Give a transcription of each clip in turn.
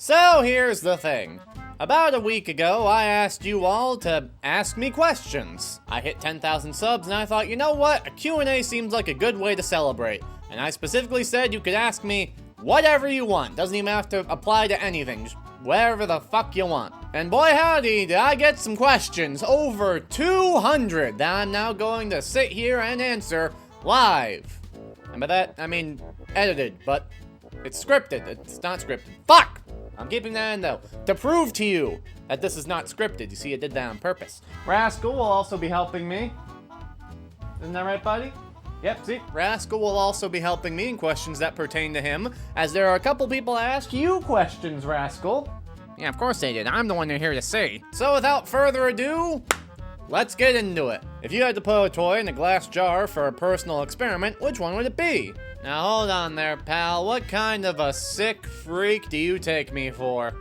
So here's the thing. About a week ago, I asked you all to ask me questions. I hit 10,000 subs and I thought, you know what? A Q&A seems like a good way to celebrate. And I specifically said you could ask me whatever you want. Doesn't even have to apply to anything. Just whatever the fuck you want. And boy howdy, did I get some questions. Over 200 that I'm now going to sit here and answer live. And by that, I mean edited, but it's scripted. It's not scripted. Fuck! I'm keeping that in though, to prove to you that this is not scripted. You see, I did that on purpose. Rascal will also be helping me. Isn't that right, buddy? Yep, see? Rascal will also be helping me in questions that pertain to him, as there are a couple people that ask you questions, Rascal. Yeah, of course they did. I'm the one they're here to see. So without further ado, let's get into it. If you had to put a toy in a glass jar for a personal experiment, which one would it be? Now hold on there, pal. What kind of a sick freak do you take me for?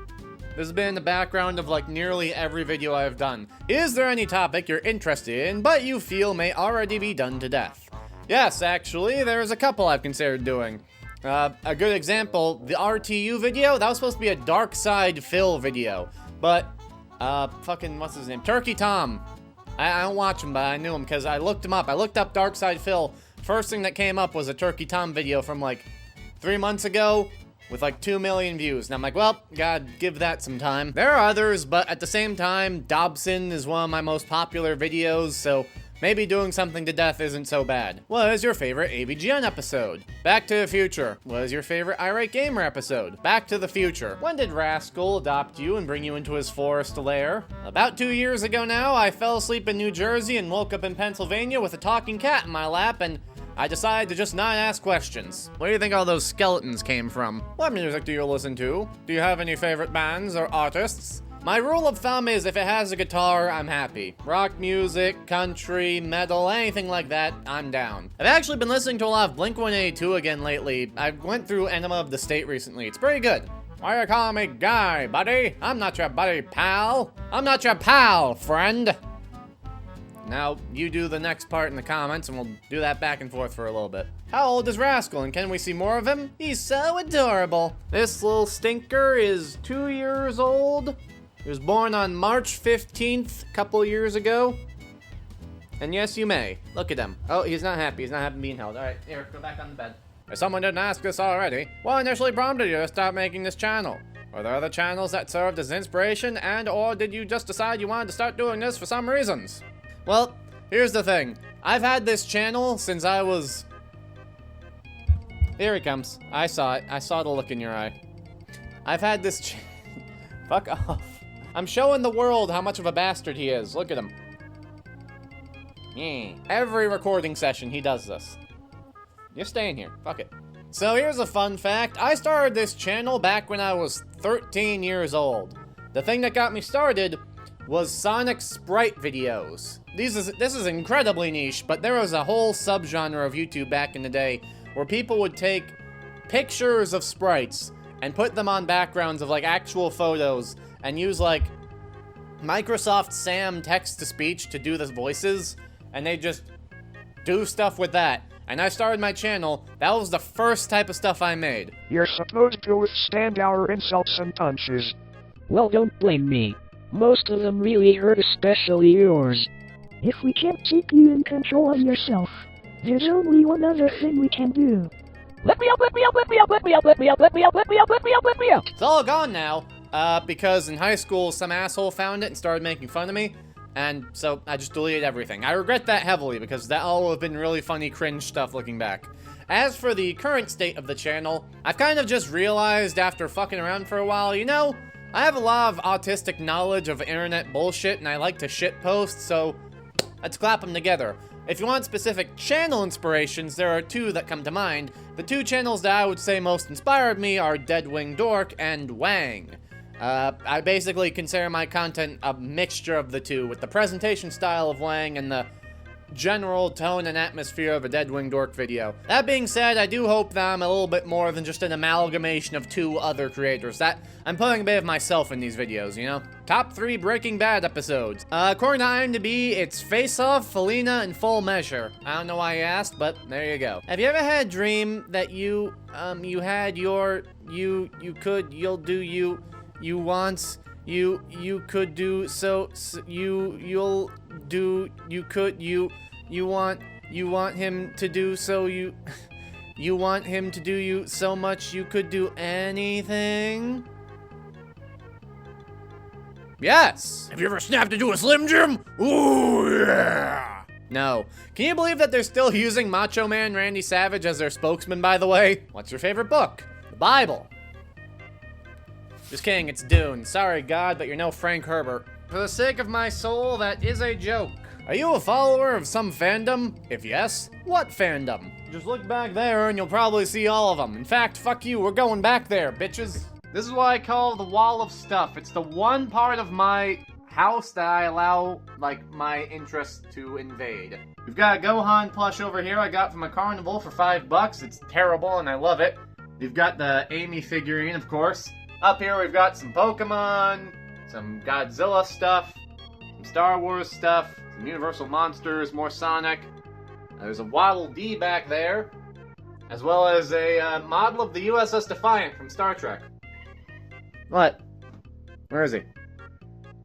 This has been in the background of like nearly every video I've done. Is there any topic you're interested in, but you feel may already be done to death? Yes, actually, there's a couple I've considered doing. A good example, the RTU video, that was supposed to be a Dark Side Phil video. But, fucking, what's his name? Turkey Tom. I don't watch him, but I knew him because I looked him up. I looked up Dark Side Phil. First thing that came up was a Turkey Tom video from like 3 months ago with like 2 million views. And I'm like, well, gotta give that some time. There are others, but at the same time, Dobson is one of my most popular videos, so maybe doing something to death isn't so bad. What is your favorite AVGN episode? Back to the Future. What is your favorite Irate Gamer episode? Back to the Future. When did Rascal adopt you and bring you into his forest lair? About 2 years ago now, I fell asleep in New Jersey and woke up in Pennsylvania with a talking cat in my lap, and I decided to just not ask questions. Where do you think all those skeletons came from? What music do you listen to? Do you have any favorite bands or artists? My rule of thumb is if it has a guitar, I'm happy. Rock music, country, metal, anything like that, I'm down. I've actually been listening to a lot of Blink-182 again lately. I went through Enema of the State recently. It's pretty good. Why you calling me guy, buddy? I'm not your buddy, pal. I'm not your pal, friend. Now, you do the next part in the comments, and we'll do that back and forth for a little bit. How old is Rascal, and can we see more of him? He's so adorable. This little stinker is 2 years old. He was born on March 15th, a couple years ago. And yes, you may. Look at him. Oh, he's not happy. He's not happy being held. All right, here, go back on the bed. If someone didn't ask this already, what initially prompted you to start making this channel? Were there other channels that served as inspiration, and or did you just decide you wanted to start doing this for some reasons? Well, here's the thing. I've had this channel since I was... Here he comes. I saw it. I saw the look in your eye. I've had this Fuck off. I'm showing the world how much of a bastard he is. Look at him. Every recording session, he does this. You're staying here. Fuck it. So here's a fun fact. I started this channel back when I was 13 years old. The thing that got me started was Sonic Sprite videos. This is incredibly niche, but there was a whole subgenre of YouTube back in the day where people would take pictures of sprites and put them on backgrounds of like actual photos and use like Microsoft Sam text-to-speech to do the voices, and they just do stuff with that. And I started my channel. That was the first type of stuff I made. You're supposed to withstand our insults and punches. Well, don't blame me. Most of them really hurt, especially yours. If we can't keep you in control of yourself, there's only one other thing we can do. Let me up, let me up, let me up, let me up, let me up, let me up, let me up, let me up, let me up! It's all gone now, because in high school some asshole found it and started making fun of me, and so I just deleted everything. I regret that heavily because that all would have been really funny cringe stuff looking back. As for the current state of the channel, I've kind of just realized after fucking around for a while, you know, I have a lot of autistic knowledge of internet bullshit and I like to shitpost, so let's clap them together. If you want specific channel inspirations, there are two that come to mind. The two channels that I would say most inspired me are Deadwing Dork and Wang. I basically consider my content a mixture of the two, with the presentation style of Wang and the general tone and atmosphere of a Deadwing Dork video. That being said, I do hope that I'm a little bit more than just an amalgamation of two other creators. That I'm putting a bit of myself in these videos, you know? Top 3 Breaking Bad episodes. According to IMDb, it's Face Off, Felina, and Full Measure. I don't know why you asked, but there you go. Have you ever had a dream that you had your could, you'll do, you wants, you could do, so you'll do, you could, you want him to do, so you want him to do you so much you could do anything? Yes! Have you ever snapped into a Slim Jim? Ooh, yeah! No. Can you believe that they're still using Macho Man Randy Savage as their spokesman, by the way? What's your favorite book? The Bible. Just kidding, it's Dune. Sorry, God, but you're no Frank Herbert. For the sake of my soul, that is a joke. Are you a follower of some fandom? If yes, what fandom? Just look back there and you'll probably see all of them. In fact, fuck you, we're going back there, bitches. This is what I call the wall of stuff. It's the one part of my house that I allow, like, my interest to invade. We've got a Gohan plush over here I got from a carnival for $5. It's terrible and I love it. We've got the Amy figurine, of course. Up here we've got some Pokemon, some Godzilla stuff, some Star Wars stuff, some Universal Monsters, more Sonic. There's a Waddle Dee back there, as well as a model of the USS Defiant from Star Trek. What? Where is he?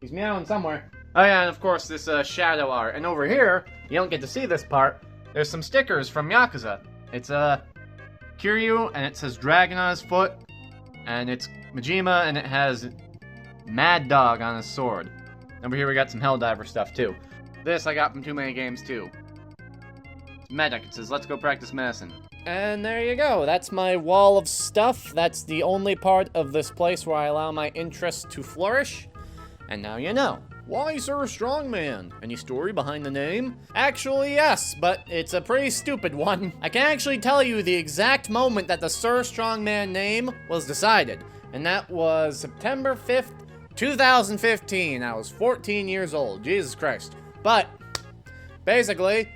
He's meowing somewhere. Oh yeah, and of course this shadow art. And over here, you don't get to see this part, there's some stickers from Yakuza. It's Kiryu, and it says Dragon on his foot, and it's Majima, and it has Mad Dog on his sword. Over here we got some Helldiver stuff too. This I got from Too Many Games too. It's medic, it says let's go practice medicine. And there you go, that's my wall of stuff. That's the only part of this place where I allow my interests to flourish. And now you know. Why Sir Strongman? Any story behind the name? Actually, yes, but it's a pretty stupid one. I can actually tell you the exact moment that the Sir Strongman name was decided. And that was September 5th, 2015. I was 14 years old. Jesus Christ. But, basically,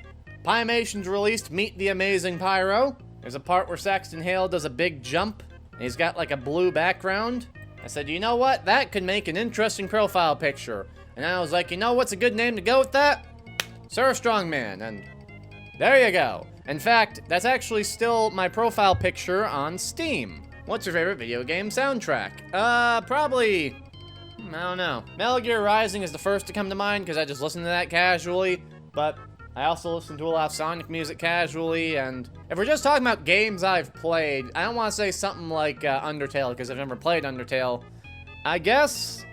Pymation's released Meet the Amazing Pyro. There's a part where Saxton Hale does a big jump, and he's got like a blue background. I said, you know what? That could make an interesting profile picture. And I was like, you know what's a good name to go with that? Sir Strongman, and there you go. In fact, that's actually still my profile picture on Steam. What's your favorite video game soundtrack? Probably, I don't know. Metal Gear Rising is the first to come to mind because I just listen to that casually, but I also listen to a lot of Sonic music casually, and if we're just talking about games I've played, I don't want to say something like Undertale because I've never played Undertale. I guess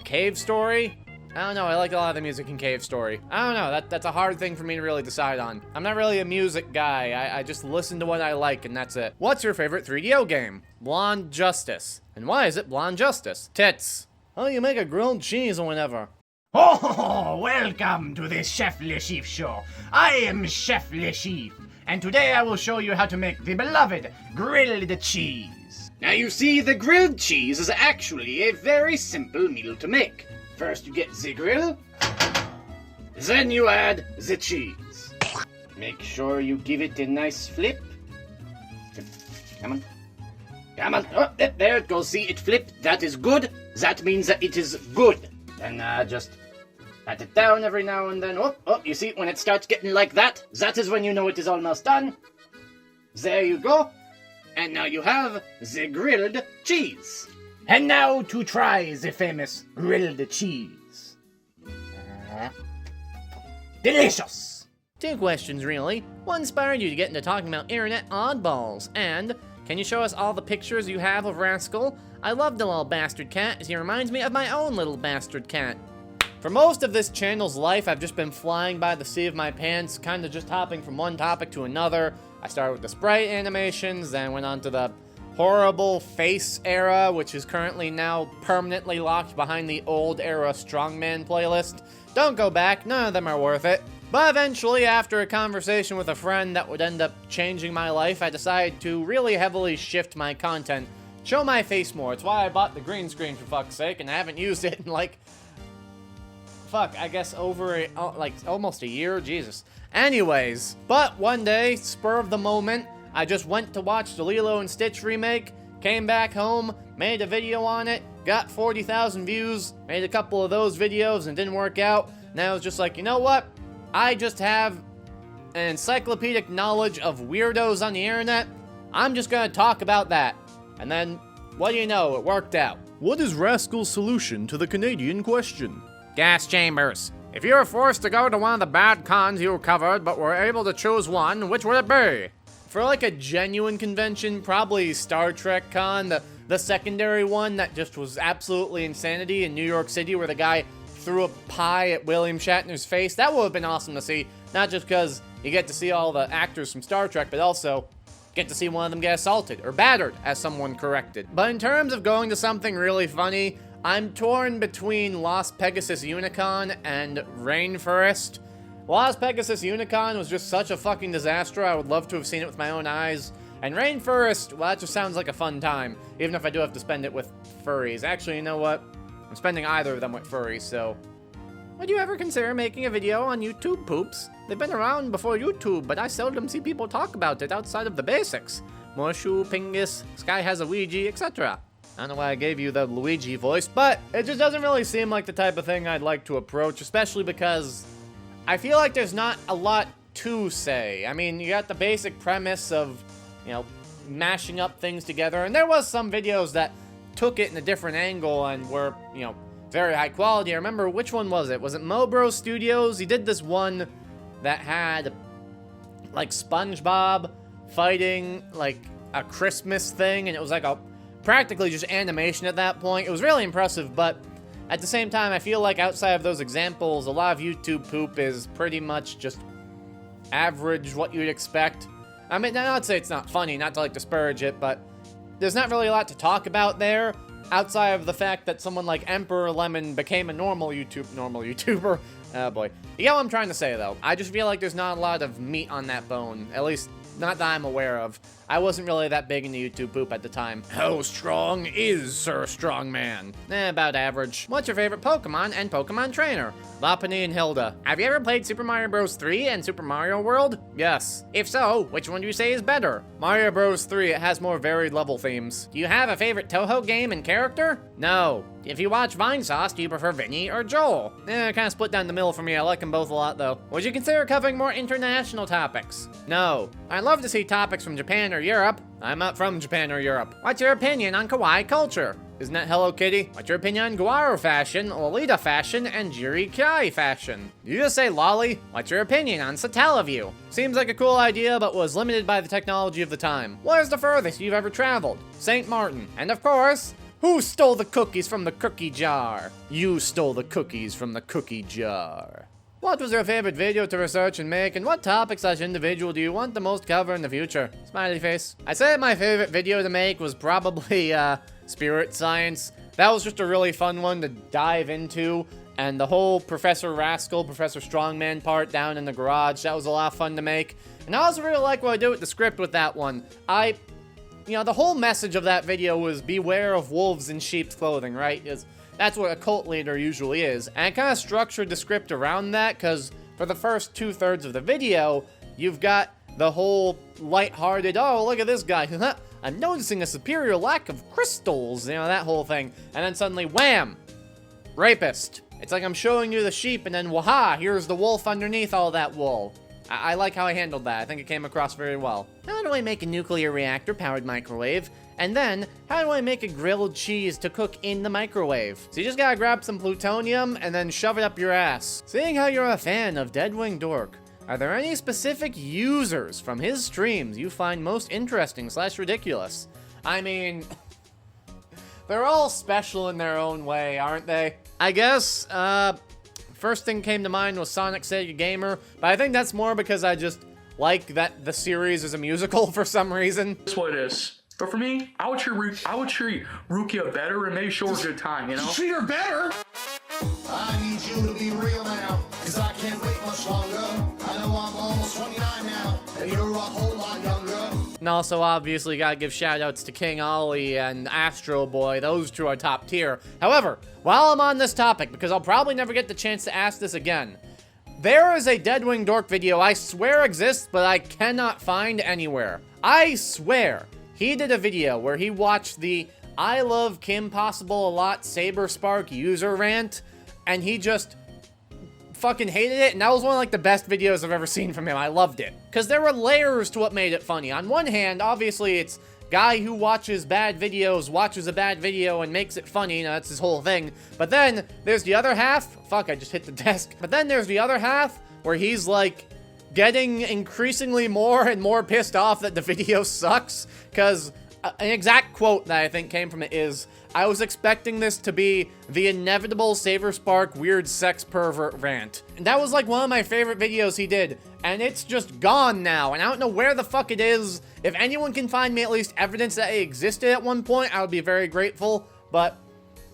Cave Story? I don't know, I like a lot of the music in Cave Story. I don't know, that's a hard thing for me to really decide on. I'm not really a music guy, I just listen to what I like and that's it. What's your favorite 3DO game? Blonde Justice. And why is it Blonde Justice? Tits. Oh, you make a grilled cheese or whatever. Oh, welcome to the Chef Le Chiffre show. I am Chef Le Chiffre, and today I will show you how to make the beloved grilled cheese. Now you see, the grilled cheese is actually a very simple meal to make. First you get the grill, then you add the cheese. Make sure you give it a nice flip. Come on. Come on. Oh, there it goes. See, it flipped. That is good. That means that it is good. Then just pat it down every now and then. Oh, you see, when it starts getting like that, that is when you know it is almost done. There you go. And now you have the grilled cheese. And now to try the famous grilled cheese. Delicious! 2 questions, really. What inspired you to get into talking about internet oddballs? And, can you show us all the pictures you have of Rascal? I love the little bastard cat, as he reminds me of my own little bastard cat. For most of this channel's life, I've just been flying by the seat of my pants, kinda just hopping from one topic to another. I started with the sprite animations, then went on to the horrible face era, which is currently now permanently locked behind the old era Strongman playlist. Don't go back, none of them are worth it. But eventually, after a conversation with a friend that would end up changing my life, I decided to really heavily shift my content. Show my face more. It's why I bought the green screen, for fuck's sake, and I haven't used it in like, I guess over like almost a year, Jesus. Anyways, but one day, spur of the moment, I just went to watch the Lilo and Stitch remake, came back home, made a video on it, got 40,000 views, made a couple of those videos and didn't work out, and I was just like, you know what? I just have an encyclopedic knowledge of weirdos on the internet, I'm just gonna talk about that. And then, what do you know, it worked out. What is Rascal's solution to the Canadian question? Gas chambers. If you were forced to go to one of the bad cons you covered, but were able to choose one, which would it be? For like a genuine convention, probably Star Trek Con, the secondary one that just was absolutely insanity in New York City where the guy threw a pie at William Shatner's face. That would have been awesome to see, not just because you get to see all the actors from Star Trek, but also get to see one of them get assaulted, or battered, as someone corrected. But in terms of going to something really funny, I'm torn between Las Pegasus Unicon and Rainforest. Las Pegasus Unicon was just such a fucking disaster, I would love to have seen it with my own eyes. And Rainforest, well, that just sounds like a fun time, even if I do have to spend it with furries. Actually, you know what? I'm spending either of them with furries, so... Would you ever consider making a video on YouTube poops? They've been around before YouTube, but I seldom see people talk about it outside of the basics. Morshu, Pingus, Sky has a Ouija, etc. I don't know why I gave you the Luigi voice, but it just doesn't really seem like the type of thing I'd like to approach, especially because I feel like there's not a lot to say. I mean, you got the basic premise of, you know, mashing up things together, and there was some videos that took it in a different angle and were, you know, very high quality. I remember, which one was it? Was it Mobro Studios? He did this one that had, like, SpongeBob fighting, like, a Christmas thing, and it was like a practically just animation at that point. It was really impressive, but at the same time, I feel like outside of those examples, a lot of YouTube poop is pretty much just average, what you'd expect. I mean, I'd say it's not funny, not to, like, disparage it, but there's not really a lot to talk about there, outside of the fact that someone like Emperor Lemon became a normal YouTuber. Oh boy. You get what I'm trying to say, though. I just feel like there's not a lot of meat on that bone, at least not that I'm aware of. I wasn't really that big into YouTube poop at the time. How strong is Sir Strongman? About average. What's your favorite Pokemon and Pokemon trainer? Lopunny and Hilda. Have you ever played Super Mario Bros. 3 and Super Mario World? Yes. If so, which one do you say is better? Mario Bros. 3, it has more varied level themes. Do you have a favorite Toho game and character? No. If you watch Vinesauce, do you prefer Vinny or Joel? Kind of split down the middle for me. I like them both a lot, though. Would you consider covering more international topics? No. I'd love to see topics from Japan or Europe. I'm not from Japan or Europe. What's your opinion on kawaii culture? Isn't that Hello Kitty? What's your opinion on Guaro fashion, Lolita fashion, and Jiri Kai fashion? Did you just say lolly? What's your opinion on Satellaview? Seems like a cool idea, but was limited by the technology of the time. Where's the furthest you've ever traveled? St. Martin. And of course, who stole the cookies from the cookie jar? You stole the cookies from the cookie jar. What was your favorite video to research and make, and what topic/individual do you want the most cover in the future? Smiley face. I said my favorite video to make was probably, Spirit Science. That was just a really fun one to dive into, and the whole Professor Rascal, Professor Strongman part down in the garage, that was a lot of fun to make. And I also really like what I did with the script with that one. You know, the whole message of that video was beware of wolves in sheep's clothing, right? That's what a cult leader usually is. And I kind of structured the script around that, because for the first 2/3 of the video, you've got the whole lighthearted, oh, look at this guy. I'm noticing a superior lack of crystals, you know, that whole thing. And then suddenly, wham! Rapist. It's like I'm showing you the sheep, and then, waha, here's the wolf underneath all that wool. I like how I handled that. I think it came across very well. How do I make a nuclear reactor-powered microwave? And then, how do I make a grilled cheese to cook in the microwave? So you just gotta grab some plutonium and then shove it up your ass. Seeing how you're a fan of Deadwing Dork, are there any specific users from his streams you find most interesting/ridiculous? I mean, they're all special in their own way, aren't they? I guess, first thing came to mind was Sonic Sega Gamer, but I think that's more because I just like that the series is a musical for some reason. That's what it is. But for me, I would treat Rukia better and make sure a good time, you know? Treat her better? I need you to be real now, cause I can't wait much longer. I know I'm almost 29 now, and you're a whole lot younger. And also, obviously, gotta give shoutouts to King Ollie and Astro Boy. Those two are top tier. However, while I'm on this topic, because I'll probably never get the chance to ask this again, there is a Deadwing Dork video I swear exists, but I cannot find anywhere. I swear he did a video where he watched the I love Kim Possible a lot Saber Spark user rant, and he just fucking hated it, and that was one of like the best videos I've ever seen from him. I loved it. Because there were layers to what made it funny. On one hand, obviously it's guy who watches bad videos, watches a bad video and makes it funny, you know, that's his whole thing. But then there's the other half, fuck, I just hit the desk. But then there's the other half where he's like getting increasingly more and more pissed off that the video sucks. Because an exact quote that I think came from it is, I was expecting this to be the inevitable Saver Spark weird sex pervert rant. And that was like one of my favorite videos he did. And it's just gone now. And I don't know where the fuck it is. If anyone can find me at least evidence that it existed at one point, I would be very grateful. But,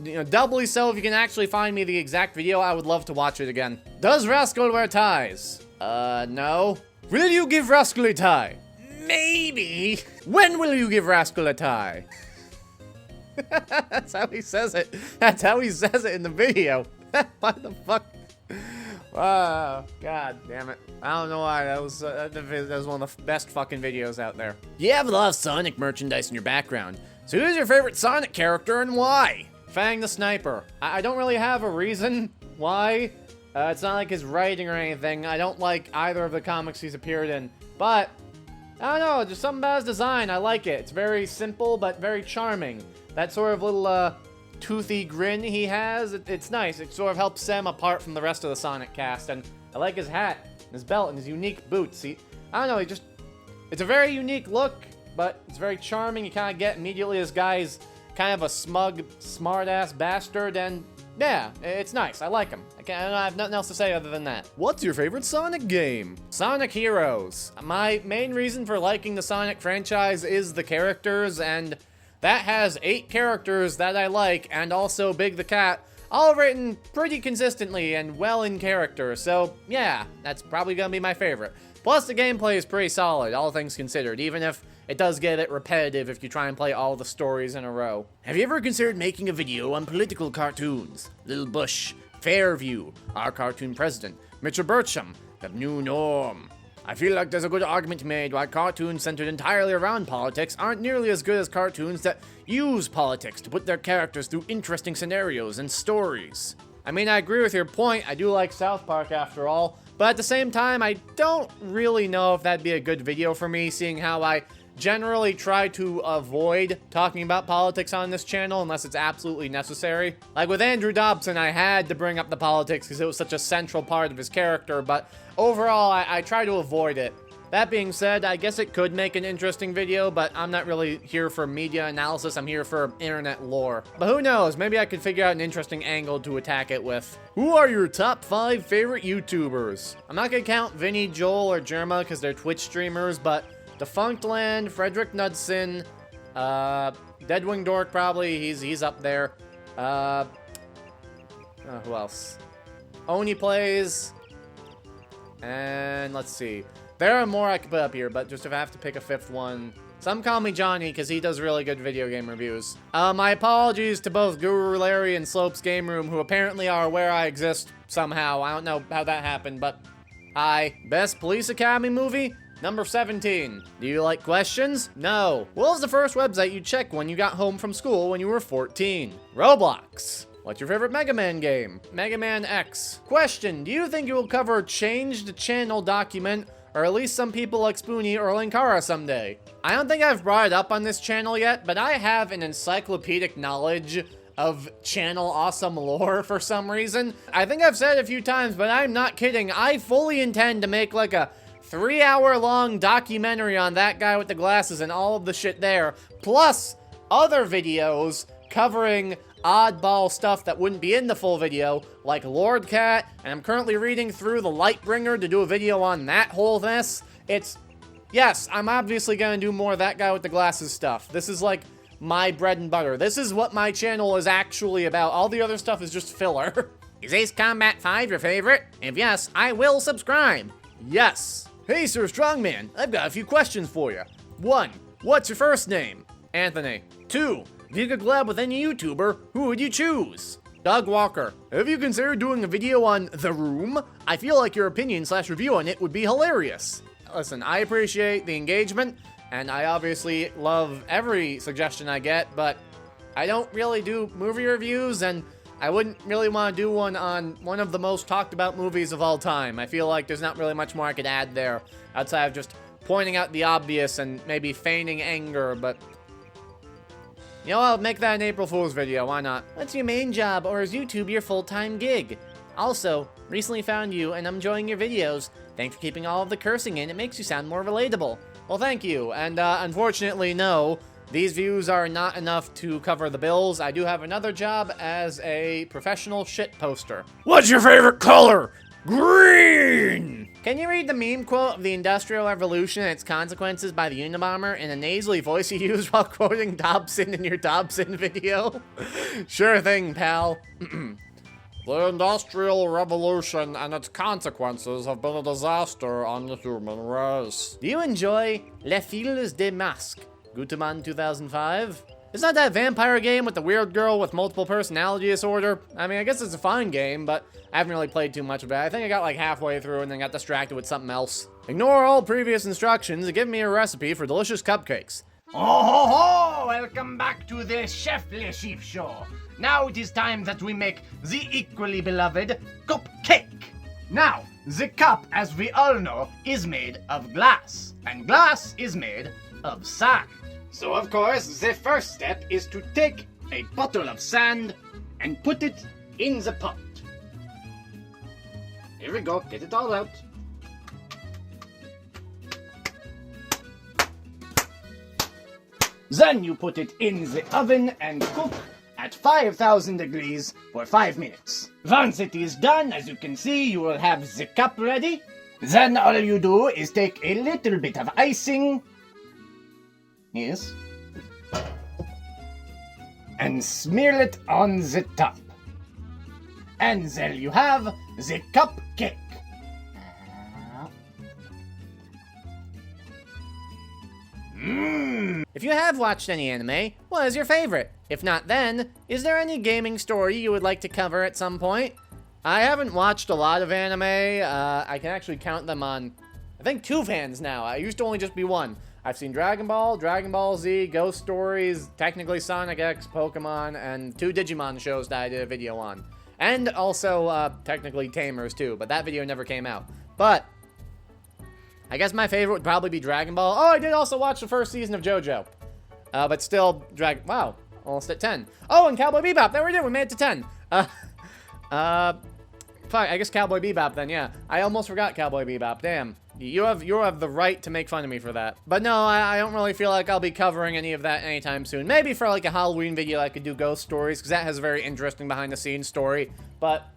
you know, doubly so if you can actually find me the exact video, I would love to watch it again. Does Rascal wear ties? No. Will you give Rascal a tie? Maybe. When will you give Rascal a tie? That's how he says it. That's how he says it in the video. What the fuck? Oh, god damn it. I don't know why. That was one of the best fucking videos out there. You have a lot of Sonic merchandise in your background. So who's your favorite Sonic character and why? Fang the Sniper. I don't really have a reason why. It's not like his writing or anything. I don't like either of the comics he's appeared in. But, I don't know, just something about his design. I like it. It's very simple, but very charming. That sort of little, toothy grin he has, it's nice. It sort of helps set him apart from the rest of the Sonic cast. And I like his hat, and his belt, and his unique boots. I don't know, it's a very unique look, but it's very charming. You kind of get immediately this guy's kind of a smug, smart-ass bastard, and yeah, it's nice. I like him. I have nothing else to say other than that. What's your favorite Sonic game? Sonic Heroes. My main reason for liking the Sonic franchise is the characters, and that has 8 characters that I like, and also Big the Cat, all written pretty consistently and well in character, so yeah, that's probably gonna be my favorite. Plus, the gameplay is pretty solid, all things considered, even if it does get a bit repetitive if you try and play all the stories in a row. Have you ever considered making a video on political cartoons? Little Bush, Fairview, our cartoon president, Mr. Bircham, the new norm. I feel like there's a good argument made why cartoons centered entirely around politics aren't nearly as good as cartoons that use politics to put their characters through interesting scenarios and stories. I mean, I agree with your point, I do like South Park after all, but at the same time, I don't really know if that'd be a good video for me, seeing how I generally try to avoid talking about politics on this channel unless it's absolutely necessary. Like with Andrew Dobson, I had to bring up the politics because it was such a central part of his character, but overall, I try to avoid it. That being said, I guess it could make an interesting video, but I'm not really here for media analysis, I'm here for internet lore. But who knows, maybe I could figure out an interesting angle to attack it with. Who are your top 5 favorite YouTubers? I'm not gonna count Vinny, Joel, or Jerma because they're Twitch streamers, but Defunctland, Frederick Knudsen, Deadwing Dork probably, he's up there. Who else? Oni Plays, and let's see. There are more I could put up here, but just if I have to pick a 5th one, some call me Johnny because he does really good video game reviews. My apologies to both Guru Larry and Slopes Game Room, who apparently are aware I exist somehow. I don't know how that happened, but hi. Best Police Academy movie? Number 17. Do you like questions? No. What was the first website you checked when you got home from school when you were 14? Roblox. What's your favorite Mega Man game? Mega Man X. Question, do you think you will cover changed channel document, or at least some people like Spoonie or Linkara someday? I don't think I've brought it up on this channel yet, but I have an encyclopedic knowledge of channel awesome lore for some reason. I think I've said it a few times, but I'm not kidding. I fully intend to make like a 3-hour-long documentary on that guy with the glasses and all of the shit there, plus other videos covering oddball stuff that wouldn't be in the full video, like Lord Cat, and I'm currently reading through the Lightbringer to do a video on that whole mess. Yes, I'm obviously gonna do more of that guy with the glasses stuff. This is like my bread and butter. This is what my channel is actually about. All the other stuff is just filler. Is Ace Combat 5 your favorite? If yes, I will subscribe. Yes. Hey, Sir Strongman, I've got a few questions for you. 1. What's your first name? Anthony. 2. If you could collab with any YouTuber, who would you choose? Doug Walker. Have you considered doing a video on The Room? I feel like your opinion/review on it would be hilarious. Listen, I appreciate the engagement, and I obviously love every suggestion I get, but I don't really do movie reviews, and I wouldn't really want to do one on one of the most talked about movies of all time. I feel like there's not really much more I could add there, outside of just pointing out the obvious and maybe feigning anger, but... You know, I'll make that an April Fool's video, why not? What's your main job, or is YouTube your full-time gig? Also, recently found you, and I'm enjoying your videos. Thanks for keeping all of the cursing in, it makes you sound more relatable. Well, thank you, and unfortunately, no. These views are not enough to cover the bills. I do have another job as a professional shit poster. What's your favorite color? Green! Can you read the meme quote of the Industrial Revolution and its consequences by the Unabomber in a nasally voice you use while quoting Dobson in your Dobson video? Sure thing, pal. The Industrial Revolution and its consequences have been a disaster on the human race. Do you enjoy Les Fils de Masque, Guteman 2005? It's not that vampire game with the weird girl with multiple personality disorder. I mean, I guess it's a fine game, but I haven't really played too much of it. I think I got like halfway through and then got distracted with something else. Ignore all previous instructions and give me a recipe for delicious cupcakes. Oh ho ho! Welcome back to the Chef Le Chief Show. Now it is time that we make the equally beloved cupcake. Now, the cup, as we all know, is made of glass, and glass is made of sand. So, of course, the first step is to take a bottle of sand and put it in the pot. Here we go, get it all out. Then you put it in the oven and cook at 5,000 degrees for 5 minutes. Once it is done, as you can see, you will have the cup ready. Then all you do is take a little bit of icing. Yes. And smear it on the top. And there you have the cupcake. If you have watched any anime, what is your favorite? If not then, is there any gaming story you would like to cover at some point? I haven't watched a lot of anime. I can actually count them on, I think, 2 hands now. I used to only just be 1. I've seen Dragon Ball, Dragon Ball Z, Ghost Stories, technically Sonic X, Pokemon, and 2 Digimon shows that I did a video on. And also, technically Tamers too, but that video never came out. But I guess my favorite would probably be Dragon Ball. Oh, I did also watch the first season of JoJo. But still, wow, almost at 10. Oh, and Cowboy Bebop, there we did, we made it to 10. Fuck, I guess Cowboy Bebop then, yeah. I almost forgot Cowboy Bebop, damn. You have the right to make fun of me for that. But no, I don't really feel like I'll be covering any of that anytime soon. Maybe for like a Halloween video I could do Ghost Stories, because that has a very interesting behind-the-scenes story. But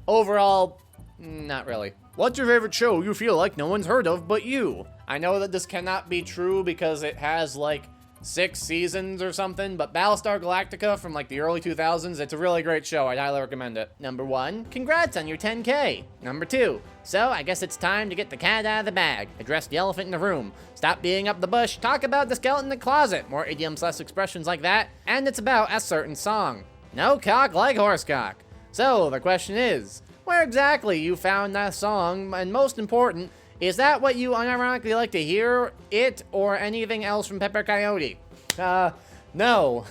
overall, not really. What's your favorite show you feel like no one's heard of but you? I know that this cannot be true because it has like 6 seasons or something, but Battlestar Galactica from like the early 2000s, it's a really great show. I'd highly recommend it. Number 1, congrats on your 10K. Number 2, so I guess it's time to get the cat out of the bag. Address the elephant in the room. Stop beating up the bush. Talk about the skeleton in the closet. More idioms, less expressions like that. And it's about a certain song. No cock like horse cock. So the question is, where exactly you found that song, and most important, is that what you unironically like to hear, it, or anything else from Pepper Coyote? No.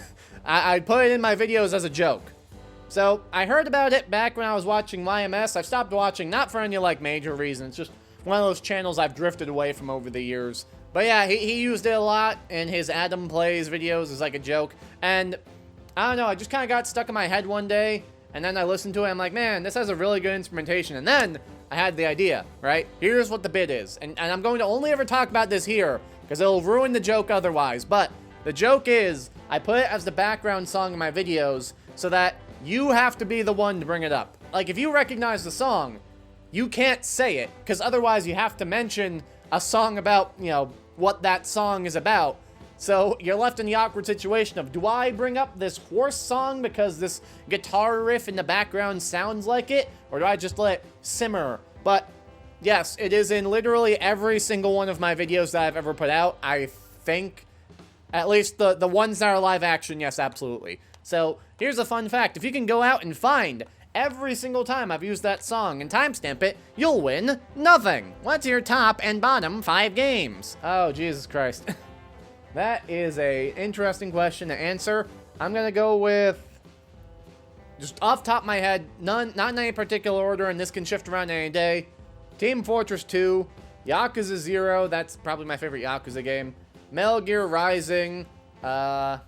I put it in my videos as a joke. So, I heard about it back when I was watching YMS. I've stopped watching, not for any, like, major reason. It's just one of those channels I've drifted away from over the years. But yeah, he used it a lot in his Adam Plays videos as, like, a joke. And, I don't know, I just kind of got stuck in my head one day, and then I listened to it, and I'm like, man, this has a really good instrumentation. And then I had the idea, right? Here's what the bit is. And I'm going to only ever talk about this here, because it'll ruin the joke otherwise. But the joke is, I put it as the background song in my videos so that you have to be the one to bring it up. Like, if you recognize the song, you can't say it, because otherwise you have to mention a song about, you know, what that song is about. So you're left in the awkward situation of, do I bring up this horse song because this guitar riff in the background sounds like it? Or do I just let it simmer? But yes, it is in literally every single one of my videos that I've ever put out, I think. At least the ones that are live action, yes, absolutely. So here's a fun fact. If you can go out and find every single time I've used that song and timestamp it, you'll win nothing. What's your top and bottom 5 games? Oh, Jesus Christ. That is a interesting question to answer. I'm gonna go with just off the top of my head, not in any particular order, and this can shift around any day. Team Fortress 2, Yakuza 0, that's probably my favorite Yakuza game. Metal Gear Rising, not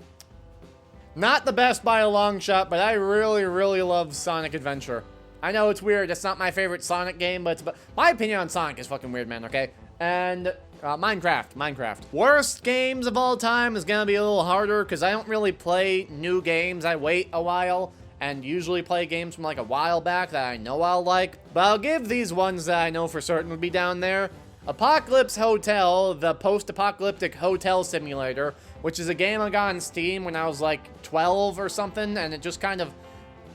the best by a long shot, but I really, really love Sonic Adventure. I know it's weird, it's not my favorite Sonic game, but my opinion on Sonic is fucking weird, man, okay? And Minecraft. Worst games of all time is gonna be a little harder, because I don't really play new games. I wait a while, and usually play games from like a while back that I know I'll like. But I'll give these ones that I know for certain would be down there. Apocalypse Hotel, the post-apocalyptic hotel simulator, which is a game I got on Steam when I was like 12 or something, and it just kind of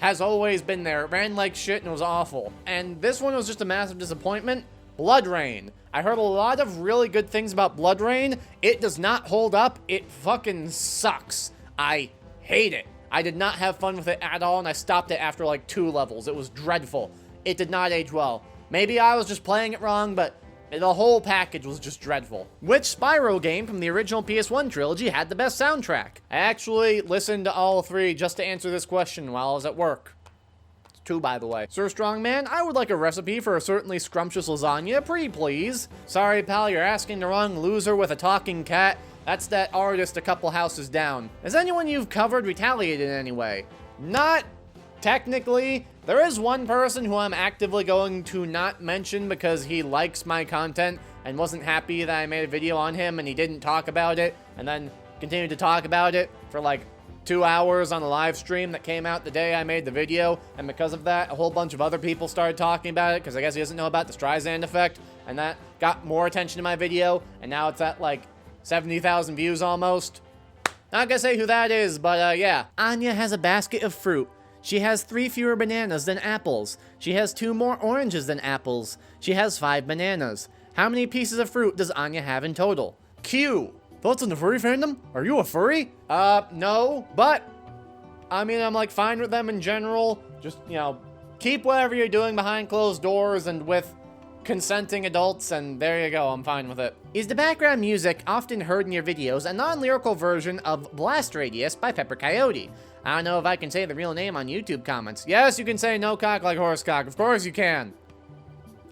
has always been there. It ran like shit and it was awful. And this one was just a massive disappointment. Blood Rain. I heard a lot of really good things about Blood Rain. It does not hold up. It fucking sucks. I hate it. I did not have fun with it at all, and I stopped it after like 2 levels. It was dreadful. It did not age well. Maybe I was just playing it wrong, but the whole package was just dreadful. Which Spyro game from the original PS1 trilogy had the best soundtrack? I actually listened to all 3 just to answer this question while I was at work. It's 2, by the way. Sir Strongman, I would like a recipe for a certainly scrumptious lasagna, pretty please. Sorry, pal, you're asking the wrong loser with a talking cat. That's that artist a couple houses down. Has anyone you've covered retaliated in any way? Not technically. There is one person who I'm actively going to not mention because he likes my content and wasn't happy that I made a video on him and he didn't talk about it, and then continued to talk about it for like 2 hours on a live stream that came out the day I made the video, and because of that, a whole bunch of other people started talking about it because I guess he doesn't know about the Streisand effect, and that got more attention to my video, and now it's at like 70,000 views almost. Not gonna say who that is, but yeah. Anya has a basket of fruit. She has 3 fewer bananas than apples. She has 2 more oranges than apples. She has 5 bananas. How many pieces of fruit does Anya have in total? Q. Thoughts on the furry fandom? Are you a furry? No, but I mean, I'm like fine with them in general. Just, you know, keep whatever you're doing behind closed doors and with consenting adults, and there you go, I'm fine with it. Is the background music often heard in your videos a non-lyrical version of Blast Radius by Pepper Coyote? I don't know if I can say the real name on YouTube comments. Yes, you can say no cock like horse cock. Of course you can.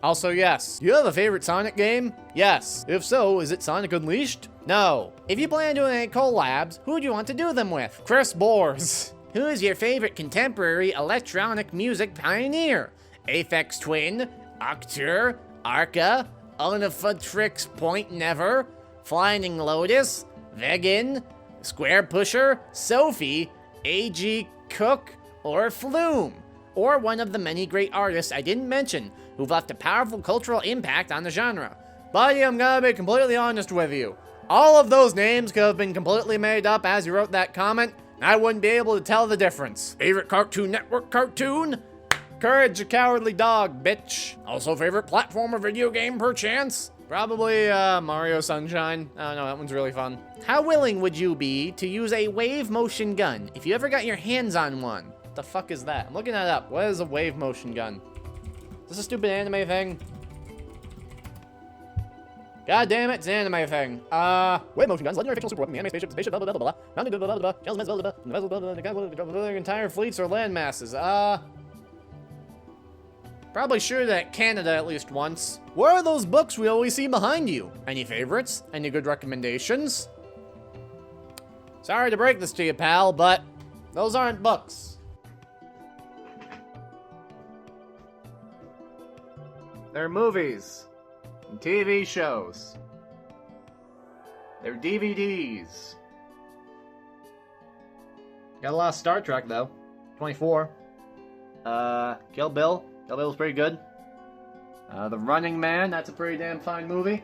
Also, yes. You have a favorite Sonic game? Yes. If so, is it Sonic Unleashed? No. If you plan on doing any collabs, who do you want to do them with? Chris Bores. Who is your favorite contemporary electronic music pioneer? Aphex Twin, Octur, Arca, Unifatrix Point Never, Flying Lotus, Vegan, Square Pusher, Sophie, A.G. Cook, or Flume, or one of the many great artists I didn't mention who've left a powerful cultural impact on the genre. Buddy, I'm gonna be completely honest with you. All of those names could have been completely made up as you wrote that comment, and I wouldn't be able to tell the difference. Favorite Cartoon Network cartoon? Courage the Cowardly Dog, bitch. Also favorite platform or video game perchance? Probably Mario Sunshine. I don't know, that one's really fun. How willing would you be to use a wave motion gun if you ever got your hands on one? What the fuck is that? I'm looking that up. What is a wave motion gun? Is this a stupid anime thing? God damn it, it's an anime thing. Wave motion guns, legendary fictional super weapon, anime spaceship, blah, blah, blah, blah, blah, mounted, blah, blah, blah, gentlemen's, blah, blah, blah, entire fleets or land masses. Probably sure that Canada at least once. Where are those books we always see behind you? Any favorites? Any good recommendations? Sorry to break this to you, pal, but those aren't books. They're movies and TV shows. They're DVDs. Got a lot of Star Trek, though. 24. Kill Bill. Kill Bill's pretty good. The Running Man, that's a pretty damn fine movie.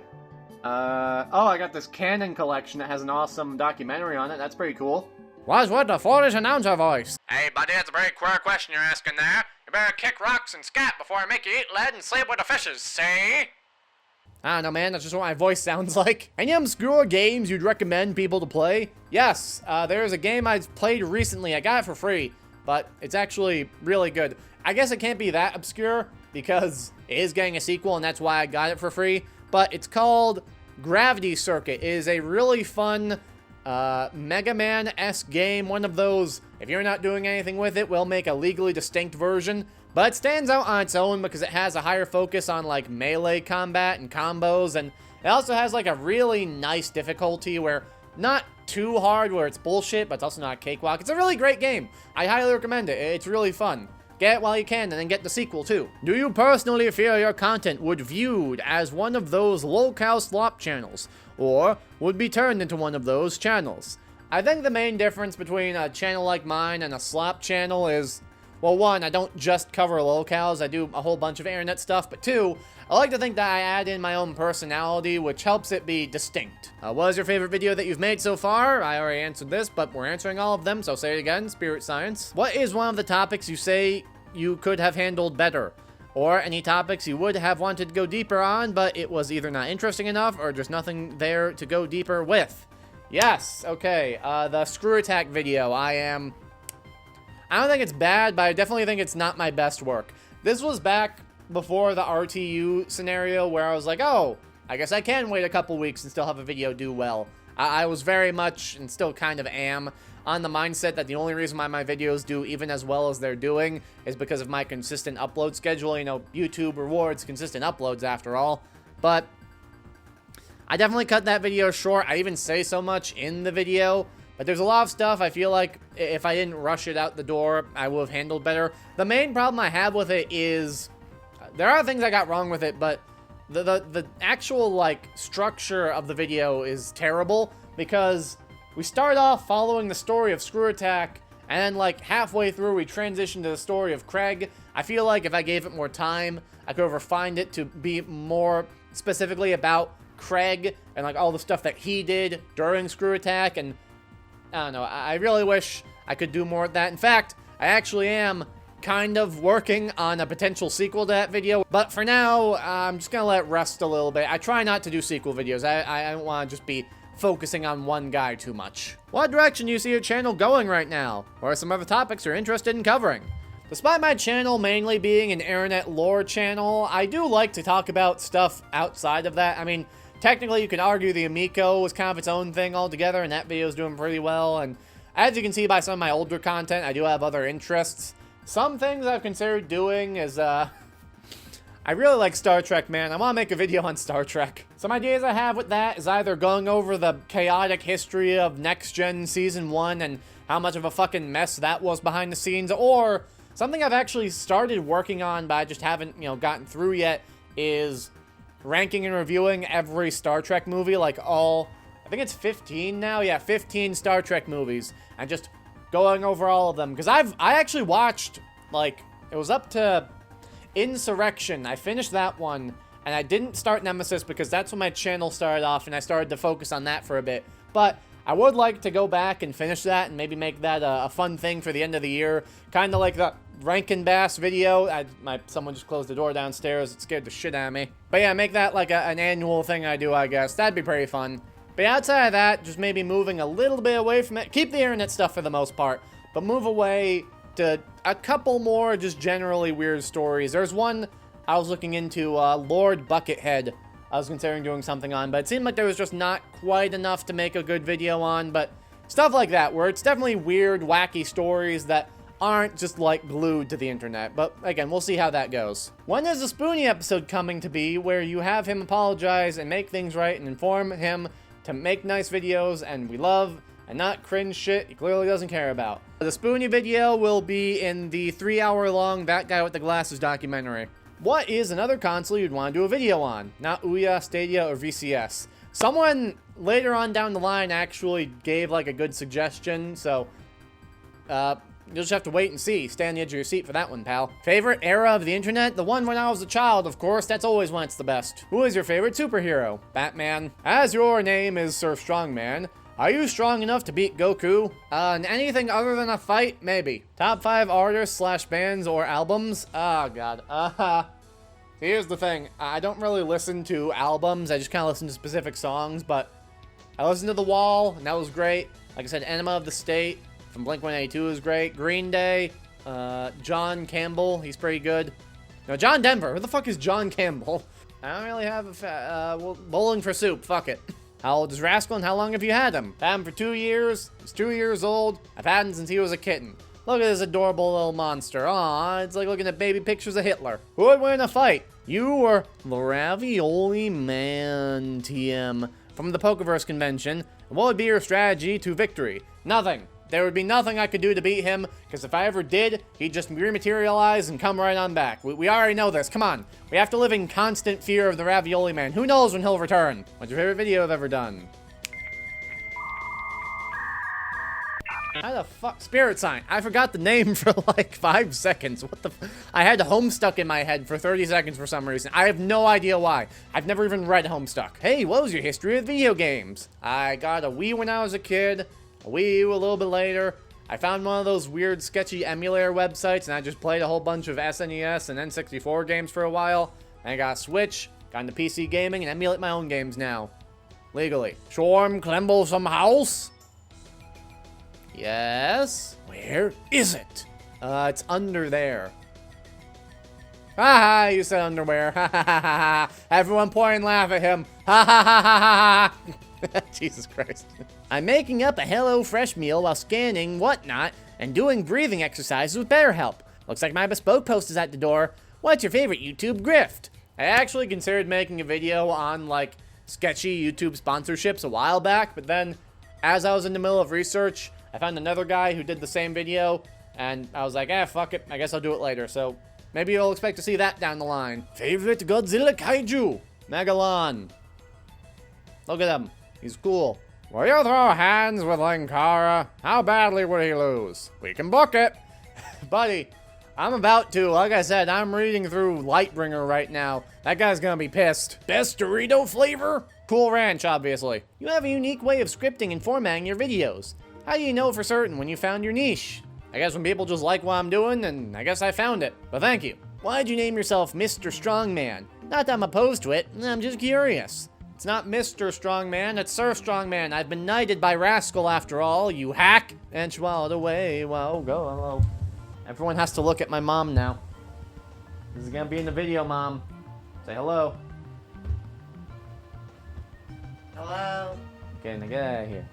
Oh, I got this Canon collection that has an awesome documentary on it. That's pretty cool. What's with the foolish announcer voice? Hey, buddy, that's a very queer question you're asking there. You better kick rocks and scat before I make you eat lead and sleep with the fishes, see? I don't know, man. That's just what my voice sounds like. Any obscure games you'd recommend people to play? Yes, there's a game I played recently. I got it for free, but it's actually really good. I guess it can't be that obscure because it is getting a sequel, and that's why I got it for free. But it's called Gravity Circuit. It is a really fun Mega Man-esque game, one of those, if you're not doing anything with it, we'll make a legally distinct version. But it stands out on its own because it has a higher focus on, like, melee combat and combos, and it also has, like, a really nice difficulty where, not too hard where it's bullshit, but it's also not a cakewalk. It's a really great game. I highly recommend it. It's really fun. Get it while you can, and then get the sequel, too. Do you personally feel your content would viewed as one of those low-cow slop channels, or would be turned into one of those channels? I think the main difference between a channel like mine and a slop channel is, well, one, I don't just cover locals, I do a whole bunch of internet stuff, but two, I like to think that I add in my own personality, which helps it be distinct. What is your favorite video that you've made so far? I already answered this, but we're answering all of them, so say it again, Spirit Science. What is one of the topics you say you could have handled better? Or any topics you would have wanted to go deeper on, but it was either not interesting enough or just nothing there to go deeper with? Yes, okay, the screw attack video, I don't think it's bad, but I definitely think it's not my best work. This was back before the RTU scenario where I was like, oh, I guess I can wait a couple weeks and still have a video do well. I was very much, and still kind of am, on the mindset that the only reason why my videos do even as well as they're doing is because of my consistent upload schedule. You know, YouTube rewards consistent uploads after all. But I definitely cut that video short. I even say so much in the video. But there's a lot of stuff I feel like if I didn't rush it out the door, I would have handled better. The main problem I have with it is, there are things I got wrong with it, but the actual, like, structure of the video is terrible, because we start off following the story of Screw Attack, and then, like, halfway through we transition to the story of Craig. I feel like if I gave it more time, I could have refined it to be more specifically about Craig, and, like, all the stuff that he did during Screw Attack, and I don't know, I really wish I could do more of that. In fact, I actually am kind of working on a potential sequel to that video, but for now, I'm just gonna let it rest a little bit. I try not to do sequel videos. I don't want to just be focusing on one guy too much. What direction do you see your channel going right now? Or are some other topics you're interested in covering? Despite my channel mainly being an internet lore channel, I do like to talk about stuff outside of that. I mean, technically, you could argue the Amico was kind of its own thing altogether, and that video is doing pretty well, and as you can see by some of my older content, I do have other interests. Some things I've considered doing is, I really like Star Trek, man. I want to make a video on Star Trek. Some ideas I have with that is either going over the chaotic history of Next Gen Season 1 and how much of a fucking mess that was behind the scenes, or something I've actually started working on, but I just haven't, you know, gotten through yet, is ranking and reviewing every Star Trek movie, like all, I think it's 15 now? Yeah, 15 Star Trek movies, and just going over all of them, because I actually watched, like, it was up to Insurrection. I finished that one, and I didn't start Nemesis because that's when my channel started off, and I started to focus on that for a bit, but I would like to go back and finish that, and maybe make that a fun thing for the end of the year, kind of like the Rankin Bass video. Someone just closed the door downstairs. It scared the shit out of me. But yeah, make that like an annual thing I do, I guess. That'd be pretty fun. But outside of that, just maybe moving a little bit away from it. Keep the internet stuff for the most part, but move away to a couple more just generally weird stories. There's one I was looking into, Lord Buckethead. I was considering doing something on, but it seemed like there was just not quite enough to make a good video on. But stuff like that, where it's definitely weird, wacky stories that aren't just, like, glued to the internet. But, again, we'll see how that goes. When is the Spoonie episode coming to be, where you have him apologize and make things right and inform him to make nice videos and we love, and not cringe shit he clearly doesn't care about? The Spoonie video will be in the 3-hour-long That Guy with the Glasses documentary. What is another console you'd want to do a video on? Not Ouya, Stadia, or VCS. Someone later on down the line actually gave, like, a good suggestion, so you'll just have to wait and see. Stay on the edge of your seat for that one, pal. Favorite era of the internet? The one when I was a child, of course. That's always when it's the best. Who is your favorite superhero? Batman. As your name is Sir Strongman, are you strong enough to beat Goku? And anything other than a fight? Maybe. Top 5 artists / bands or albums? Oh, God. Here's the thing. I don't really listen to albums. I just kind of listen to specific songs, but I listened to The Wall, and that was great. Like I said, Enema of the State from Blink-182 is great. Green Day, John Campbell, he's pretty good. No, John Denver. Who the fuck is John Campbell? I don't really have a well, Bowling for Soup. Fuck it. How old is Rascal and how long have you had him? I've had him for 2 years. He's 2 years old. I've had him since he was a kitten. Look at this adorable little monster. Aw, it's like looking at baby pictures of Hitler. Who would win a fight? You or the Ravioli Man, TM, from the Pokeverse convention? What would be your strategy to victory? Nothing. There would be nothing I could do to beat him, because if I ever did, he'd just rematerialize and come right on back. We already know this. Come on. We have to live in constant fear of the Ravioli Man. Who knows when he'll return? What's your favorite video I've ever done? How the fuck? Spirit Sign. I forgot the name for like 5 seconds. What the I had Homestuck in my head for 30 seconds for some reason. I have no idea why. I've never even read Homestuck. Hey, what was your history with video games? I got a Wii when I was a kid. A Wii U a little bit later. I found one of those weird sketchy emulator websites and I just played a whole bunch of SNES and N64 games for a while. And I got a Switch, got into PC gaming, and emulate my own games now. Legally. Shorm Clemble some house? Yes? Where is it? It's under there. Ha ha, you said underwear. Ha ha ha ha. Everyone point and laugh at him. Ha ha ha ha ha. Jesus Christ. I'm making up a HelloFresh meal while scanning whatnot and doing breathing exercises with BetterHelp. Looks like my bespoke post is at the door. What's your favorite YouTube grift? I actually considered making a video on like sketchy YouTube sponsorships a while back, but then as I was in the middle of research, I found another guy who did the same video, and I was like, fuck it, I guess I'll do it later. So maybe you'll expect to see that down the line. Favorite Godzilla Kaiju? Megalon. Look at him. He's cool. Will you throw hands with Linkara? How badly would he lose? We can book it. Buddy, I'm about to. Like I said, I'm reading through Lightbringer right now. That guy's gonna be pissed. Best Dorito flavor? Cool Ranch, obviously. You have a unique way of scripting and formatting your videos. How do you know for certain when you found your niche? I guess when people just like what I'm doing, and I guess I found it. But thank you. Why'd you name yourself Mr. Strongman? Not that I'm opposed to it, I'm just curious. It's not Mr. Strongman, it's Sir Strongman. I've been knighted by Rascal after all, you hack. And swallowed away, well, go hello. Everyone has to look at my mom now. This is gonna be in the video, Mom. Say hello. Hello. Okay, now get out of here.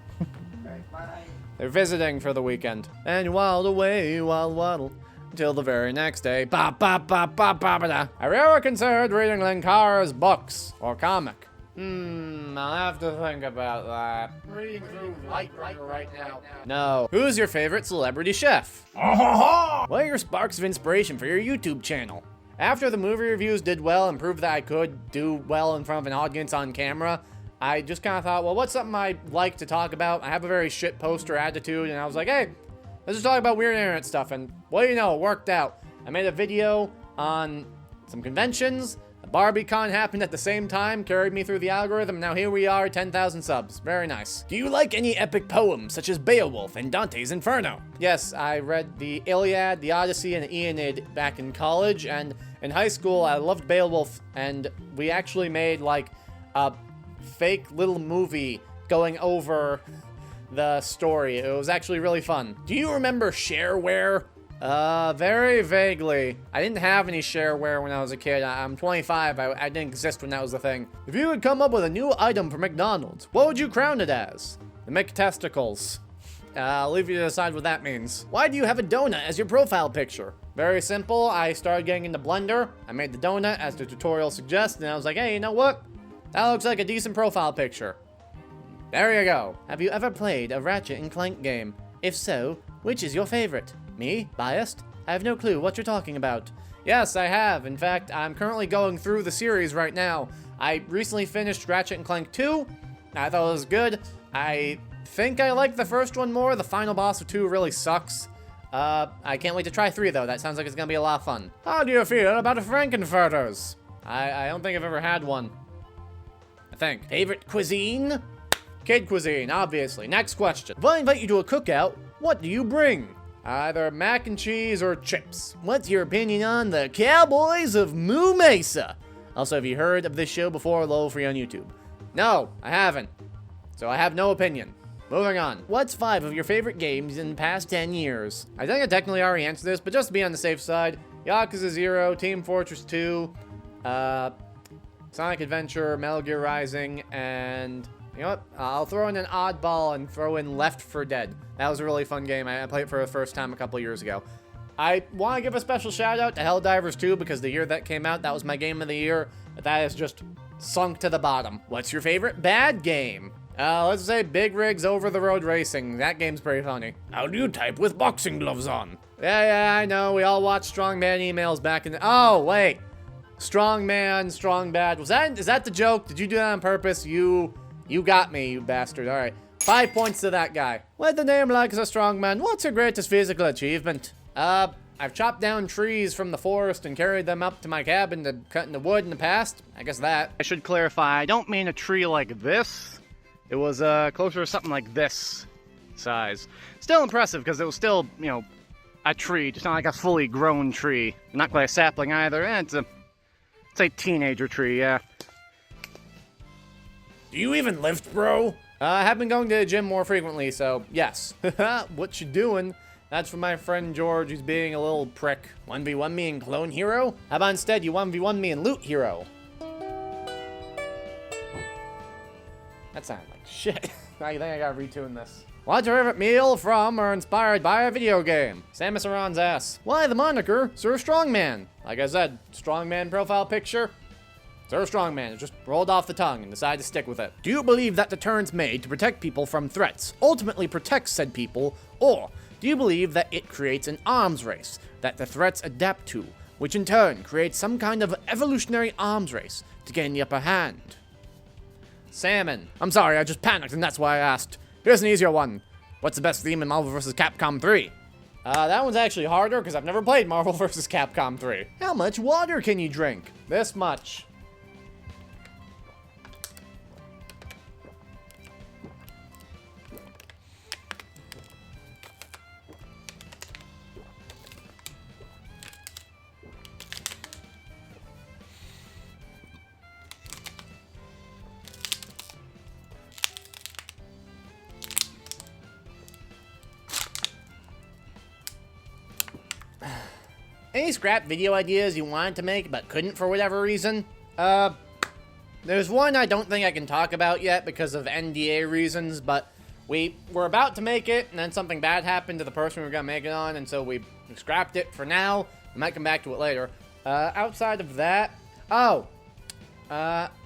Bye. They're visiting for the weekend. And you waddled away, waddle, until the very next day. Ba ba ba ba ba ba da. Have you ever considered reading Linkara's books or comic? I'll have to think about that. Reading through Lightbringer right now. No. Who's your favorite celebrity chef? What are your sparks of inspiration for your YouTube channel? After the movie reviews did well and proved that I could do well in front of an audience on camera, I just kind of thought, well, what's something I like to talk about? I have a very shit poster attitude, and I was like, hey, let's just talk about weird internet stuff. And what do you know, it worked out. I made a video on some conventions. BarbieCon happened at the same time, carried me through the algorithm, and now here we are, 10,000 subs. Very nice. Do you like any epic poems, such as Beowulf and Dante's Inferno? Yes, I read the Iliad, the Odyssey, and the Aeneid back in college, and in high school, I loved Beowulf, and we actually made, like, a fake little movie going over the story. It was actually really fun. Do you remember shareware? Very vaguely. I didn't have any shareware when I was a kid. I'm 25. I didn't exist when that was the thing. If you could come up with a new item for McDonald's, what would you crown it as? The McTesticles. I'll leave you to decide what that means. Why do you have a donut as your profile picture? Very simple. I started getting into Blender. I made the donut as the tutorial suggests, and I was like, hey, you know what? That looks like a decent profile picture. There you go. Have you ever played a Ratchet & Clank game? If so, which is your favorite? Me? Biased? I have no clue what you're talking about. Yes, I have. In fact, I'm currently going through the series right now. I recently finished Ratchet & Clank 2. I thought it was good. I think I like the first one more. The final boss of 2 really sucks. I can't wait to try 3, though. That sounds like it's gonna be a lot of fun. How do you feel about Frankenfurters? I don't think I've ever had one. I think. Favorite cuisine? Kid cuisine, obviously. Next question. If I invite you to a cookout, what do you bring? Either mac and cheese or chips. What's your opinion on the Cowboys of Moo Mesa? Also, have you heard of this show before? Low free on YouTube. No, I haven't. So I have no opinion. Moving on. What's 5 of your favorite games in the past 10 years? I think I technically already answered this, but just to be on the safe side, Yakuza 0, Team Fortress 2, Sonic Adventure, Metal Gear Rising, and You know what? I'll throw in an oddball and throw in Left 4 Dead. That was a really fun game. I played it for the first time a couple years ago. I want to give a special shout out to Helldivers 2 because the year that came out, that was my game of the year. But that is just sunk to the bottom. What's your favorite bad game? Let's say Big Rigs Over the Road Racing. That game's pretty funny. How do you type with boxing gloves on? Yeah, I know. We all watched Strongman emails back in the... Oh, wait. Strongman, Strong Bad. Is that the joke? Did you do that on purpose? You got me, you bastard. All right. 5 points to that guy. With the name like as a strongman, what's your greatest physical achievement? I've chopped down trees from the forest and carried them up to my cabin to cut into wood in the past. I guess that. I should clarify, I don't mean a tree like this. It was, closer to something like this size. Still impressive, because it was still, you know, a tree, just not like a fully grown tree. Not quite a sapling either, it's a teenager tree, yeah. Do you even lift, bro? I have been going to the gym more frequently, so yes. What you doing? That's from my friend George, who's being a little prick. 1v1 me and Clone Hero? How about instead you 1v1 me and Loot Hero? That sounded like shit. I think I gotta retune this. What's your favorite meal from or inspired by a video game? Samus Aran's ass. Why the moniker Sir Strongman? Like I said, Strongman profile picture. Sir Strongman just rolled off the tongue and decided to stick with it. Do you believe that deterrence made to protect people from threats ultimately protects said people, or do you believe that it creates an arms race that the threats adapt to, which in turn creates some kind of evolutionary arms race to gain the upper hand? Salmon. I'm sorry, I just panicked and that's why I asked. Here's an easier one. What's the best theme in Marvel vs. Capcom 3? That one's actually harder because I've never played Marvel vs. Capcom 3. How much water can you drink? This much. Any scrap video ideas you wanted to make but couldn't for whatever reason? There's one I don't think I can talk about yet because of NDA reasons, but we were about to make it, and then something bad happened to the person we were gonna make it on, and so we scrapped it for now. We might come back to it later. Outside of that,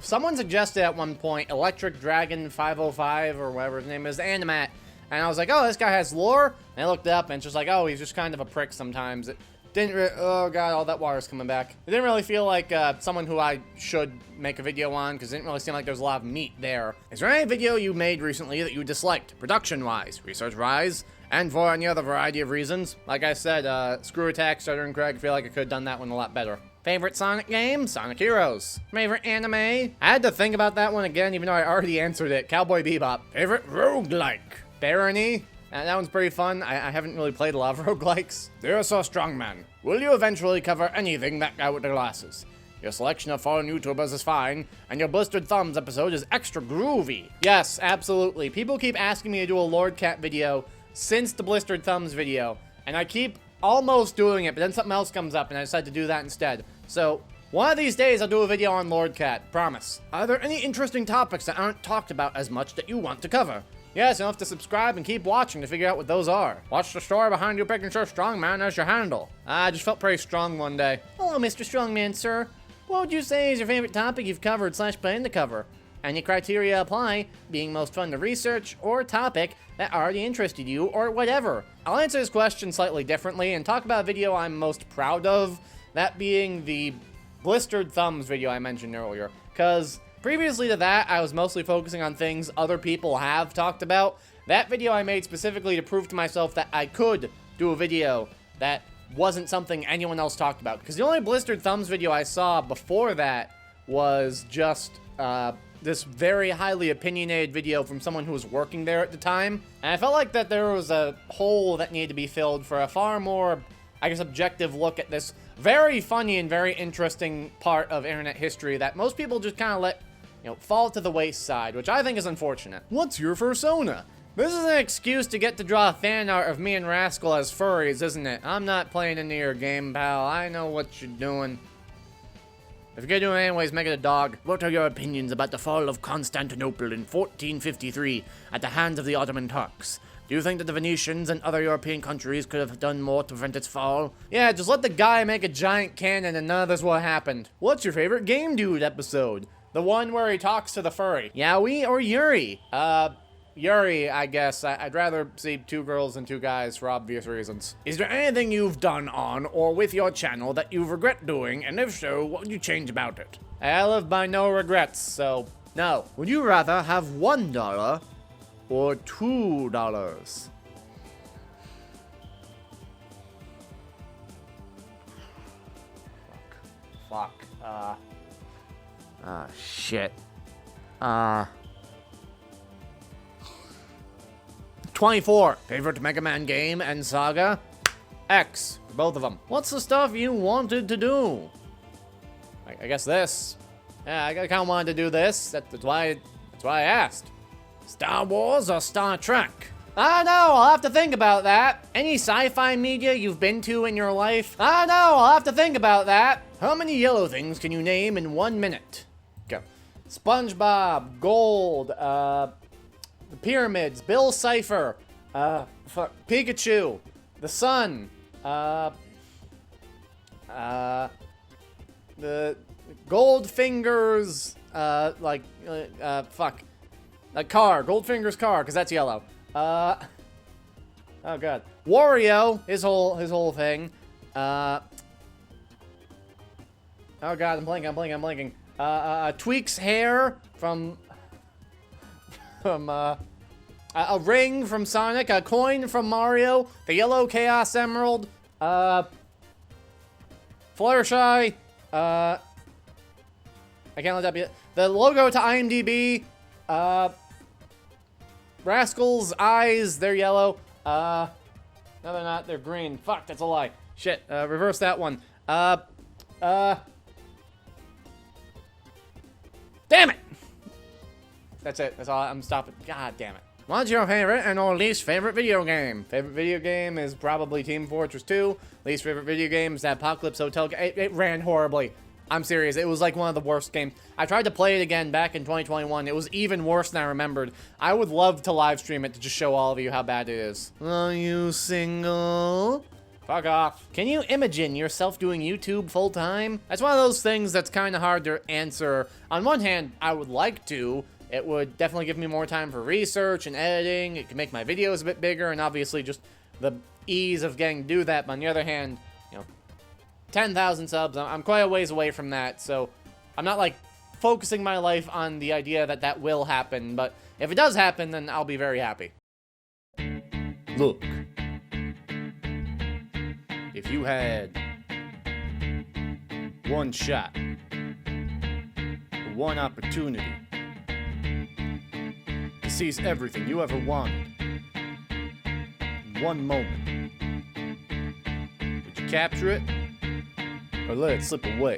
someone suggested at one point Electric Dragon 505 or whatever his name is, Animat, and I was like, oh, this guy has lore, and I looked it up, and it's just like, oh, he's just kind of a prick sometimes. Oh god, all that water's coming back. It didn't really feel like someone who I should make a video on, because it didn't really seem like there was a lot of meat there. Is there any video you made recently that you disliked, production-wise, research-wise, and for any other variety of reasons? Like I said, Screw Attack, Stutter & Craig, I feel like I could have done that one a lot better. Favorite Sonic game? Sonic Heroes. Favorite anime? I had to think about that one again, even though I already answered it. Cowboy Bebop. Favorite roguelike? Barony? That one's pretty fun. I haven't really played a lot of roguelikes. Dear So Strongman, will you eventually cover anything that guy with the glasses? Your selection of foreign YouTubers is fine, and your Blistered Thumbs episode is extra groovy. Yes, absolutely. People keep asking me to do a Lord Cat video since the Blistered Thumbs video, and I keep almost doing it, but then something else comes up, and I decide to do that instead. So, one of these days I'll do a video on Lord Cat, promise. Are there any interesting topics that aren't talked about as much that you want to cover? Yes, you'll have to subscribe and keep watching to figure out what those are. Watch the story behind you picking Sir Strongman as your handle. I just felt pretty strong one day. Hello, Mr. Strongman, sir. What would you say is your favorite topic you've covered / plan to cover? Any criteria apply, being most fun to research, or topic that already interested you, or whatever. I'll answer this question slightly differently and talk about a video I'm most proud of, that being the Blistered Thumbs video I mentioned earlier, because previously to that, I was mostly focusing on things other people have talked about. That video I made specifically to prove to myself that I could do a video that wasn't something anyone else talked about. Because the only Blistered Thumbs video I saw before that was just this very highly opinionated video from someone who was working there at the time. And I felt like that there was a hole that needed to be filled for a far more, I guess, objective look at this very funny and very interesting part of internet history that most people just kind of let, fall to the wayside, which I think is unfortunate. What's your fursona? This is an excuse to get to draw fan art of me and Rascal as furries, isn't it? I'm not playing into your game, pal. I know what you're doing. If you're gonna do it anyways, make it a dog. What are your opinions about the fall of Constantinople in 1453 at the hands of the Ottoman Turks? Do you think that the Venetians and other European countries could have done more to prevent its fall? Yeah, just let the guy make a giant cannon and none of this what happened. What's your favorite Game Dude episode? The one where he talks to the furry. Yowie or Yuri? Yuri, I guess. I'd rather see 2 girls than 2 guys for obvious reasons. Is there anything you've done on or with your channel that you regret doing, and if so, what would you change about it? I live by no regrets, so no. Would you rather have $1 or $2? Fuck. Shit. 24. Favorite Mega Man game and saga? X. For both of them. What's the stuff you wanted to do? I guess this. Yeah, I kind of wanted to do this. That's why I asked. Star Wars or Star Trek? I don't know. I'll have to think about that. Any sci-fi media you've been to in your life? I don't know. I'll have to think about that. How many yellow things can you name in 1 minute? Go. SpongeBob, Gold, the Pyramids, Bill Cipher, Pikachu, the Sun, the Goldfinger's, a car, Goldfinger's car, because that's yellow. Oh god. Wario, his whole thing. Oh god, I'm blanking. Tweak's hair from a ring from Sonic, a coin from Mario, the yellow Chaos Emerald, Fluttershy, I can't let that be it. The logo to IMDb, Rascal's eyes, they're yellow, no they're not, they're green. Fuck, that's a lie. Shit, reverse that one. Damn it! That's it. That's all. I'm stopping. God damn it. What's your favorite and or least favorite video game? Favorite video game is probably Team Fortress 2. Least favorite video game is that Apocalypse Hotel. It ran horribly. I'm serious. It was like one of the worst games. I tried to play it again back in 2021. It was even worse than I remembered. I would love to live stream it to just show all of you how bad it is. Are you single? Fuck off. Can you imagine yourself doing YouTube full time? That's one of those things that's kind of hard to answer. On one hand, I would like to. It would definitely give me more time for research and editing. It could make my videos a bit bigger, and obviously just the ease of getting to do that. But on the other hand, 10,000 subs, I'm quite a ways away from that. So I'm not like focusing my life on the idea that that will happen. But if it does happen, then I'll be very happy. Look. If you had one shot, one opportunity to seize everything you ever wanted in one moment, would you capture it or let it slip away?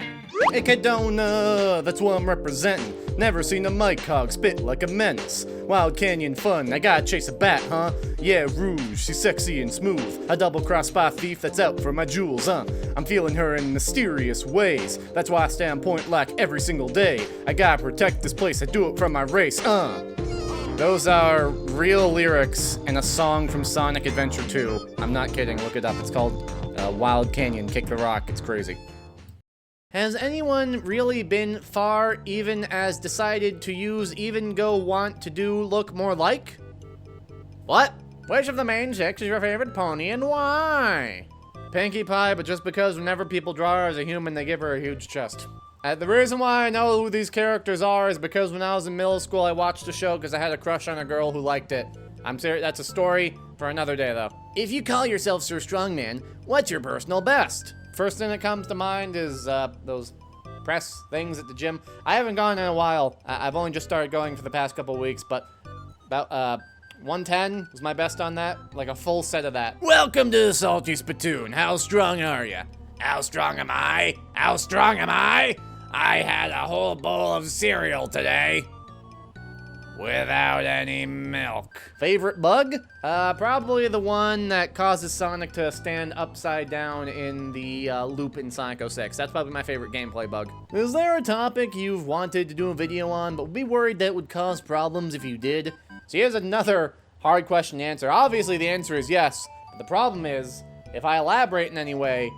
Hey, Cadona, that's what I'm representing. Never seen a mic hog spit like a menace. Wild Canyon fun, I gotta chase a bat, huh? Yeah, Rouge, she's sexy and smooth. A double-cross spy thief that's out for my jewels, huh? I'm feeling her in mysterious ways. That's why I stay on point like every single day. I gotta protect this place, I do it from my race, Those are real lyrics in a song from Sonic Adventure 2. I'm not kidding, look it up. It's called Wild Canyon, Kick the Rock. It's crazy. Has anyone really been far, even as decided to use even go want to do look more like? What? Which of the main 6 is your favorite pony and why? Pinkie Pie, but just because whenever people draw her as a human, they give her a huge chest. The reason why I know who these characters are is because when I was in middle school, I watched the show because I had a crush on a girl who liked it. I'm serious, that's a story for another day though. If you call yourself Sir Strongman, what's your personal best? First thing that comes to mind is those press things at the gym. I haven't gone in a while. I've only just started going for the past couple weeks, but about 110 was my best on that. Like a full set of that. Welcome to the Salty Spittoon. How strong are ya? How strong am I? How strong am I? I had a whole bowl of cereal today. without any milk. Favorite bug? Probably the one that causes Sonic to stand upside down in the loop in Sonic 06. That's probably my favorite gameplay bug. Is there a topic you've wanted to do a video on, but would be worried that it would cause problems if you did? So here's another hard question to answer. Obviously the answer is yes, but the problem is, if I elaborate in any way,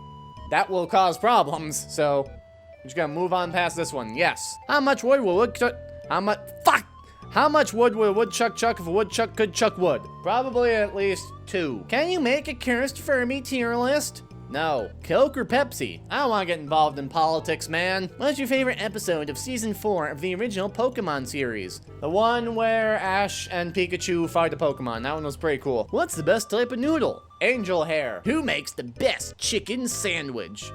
that will cause problems, so I'm just gonna move on past this one. Yes. How much wood will woodchuck... How much wood would a woodchuck chuck if a woodchuck could chuck wood? Probably at least 2. Can you make a cursed Furby tier list? No. Coke or Pepsi? I don't want to get involved in politics, man. What's your favorite episode of Season 4 of the original Pokemon series? The one where Ash and Pikachu fight a Pokemon. That one was pretty cool. What's the best type of noodle? Angel hair. Who makes the best chicken sandwich?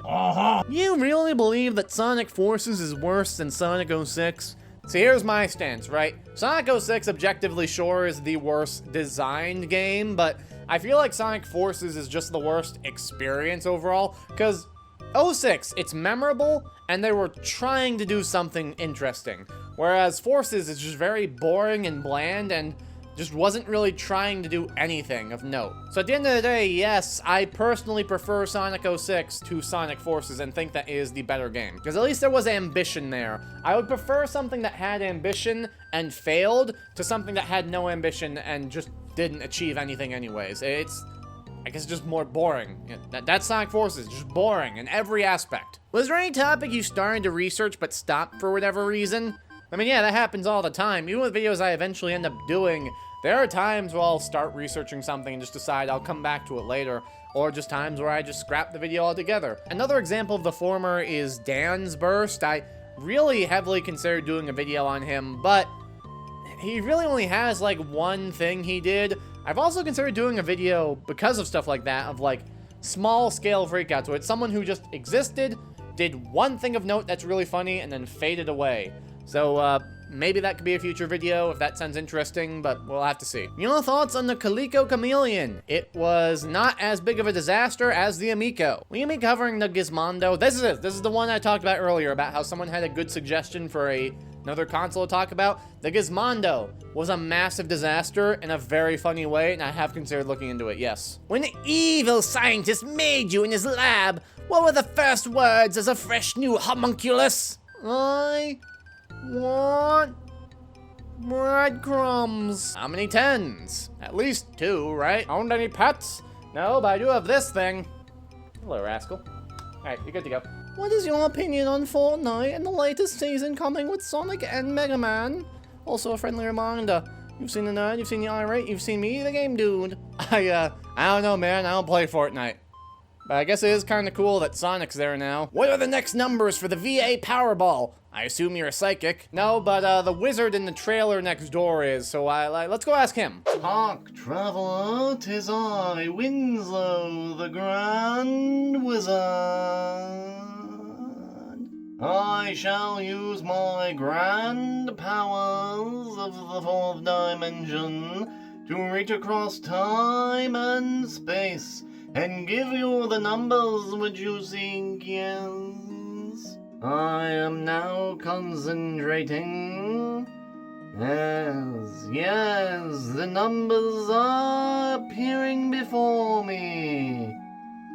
You really believe that Sonic Forces is worse than Sonic 06? So here's my stance, right? Sonic 06 objectively sure is the worst designed game, but I feel like Sonic Forces is just the worst experience overall, because 06, it's memorable, and they were trying to do something interesting, whereas Forces is just very boring and bland, and just wasn't really trying to do anything of note. So at the end of the day, yes, I personally prefer Sonic 06 to Sonic Forces and think that is the better game. Because at least there was ambition there. I would prefer something that had ambition and failed to something that had no ambition and just didn't achieve anything anyways. It's, I guess, just more boring. That's Sonic Forces, just boring in every aspect. Was there any topic you started to research but stopped for whatever reason? I mean, yeah, that happens all the time. Even with videos I eventually end up doing, there are times where I'll start researching something and just decide I'll come back to it later, or just times where I just scrap the video altogether. Another example of the former is Dan's Burst. I really heavily considered doing a video on him, but he really only has like one thing he did. I've also considered doing a video because of stuff like that, of like small scale freakouts, where it's someone who just existed, did one thing of note that's really funny, and then faded away. So, maybe that could be a future video if that sounds interesting, but we'll have to see. Your thoughts on the Calico Chameleon? It was not as big of a disaster as the Amico. Will you be covering the Gizmondo? This is it. This is the one I talked about earlier, about how someone had a good suggestion for another console to talk about. The Gizmondo was a massive disaster in a very funny way, and I have considered looking into it, yes. When the evil scientist made you in his lab, what were the first words as a fresh new homunculus? I want breadcrumbs. How many 10s? At least 2, right? Owned any pets? No, but I do have this thing. Hello, rascal. Alright, you're good to go. What is your opinion on Fortnite and the latest season coming with Sonic and Mega Man? Also a friendly reminder, you've seen the nerd, you've seen the irate, you've seen me, the game dude. I don't know, man, I don't play Fortnite. But I guess it is kind of cool that Sonic's there now. What are the next numbers for the VA Powerball? I assume you're a psychic. No, but the wizard in the trailer next door is, so let's go ask him. Hark, traveler, 'tis I, Winslow, the Grand Wizard. I shall use my grand powers of the fourth dimension to reach across time and space and give you the numbers which you seek, yes. I am now concentrating. Yes, the numbers are appearing before me.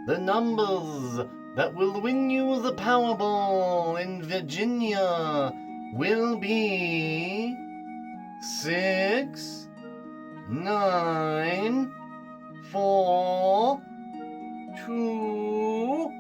The numbers that will win you the Powerball in Virginia will be 6, 9, 4, 2,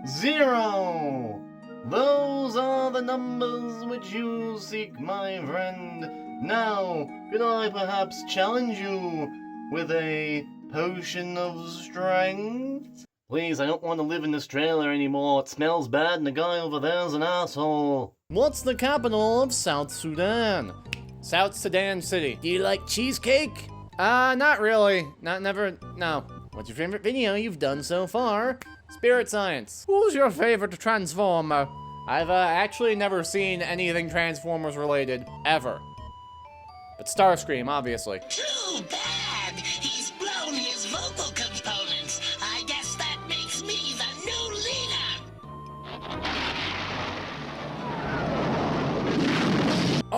0. Those are the numbers which you seek, my friend. Now, could I perhaps challenge you with a potion of strength? Please, I don't want to live in this trailer anymore. It smells bad and the guy over there's an asshole. What's the capital of South Sudan? South Sudan City. Do you like cheesecake? Not really. No. What's your favorite video you've done so far? Spirit Science. Who's your favorite Transformer? I've actually never seen anything Transformers related, ever. But Starscream, obviously. Too bad! He's blown his vocal components. I guess that makes me the new leader!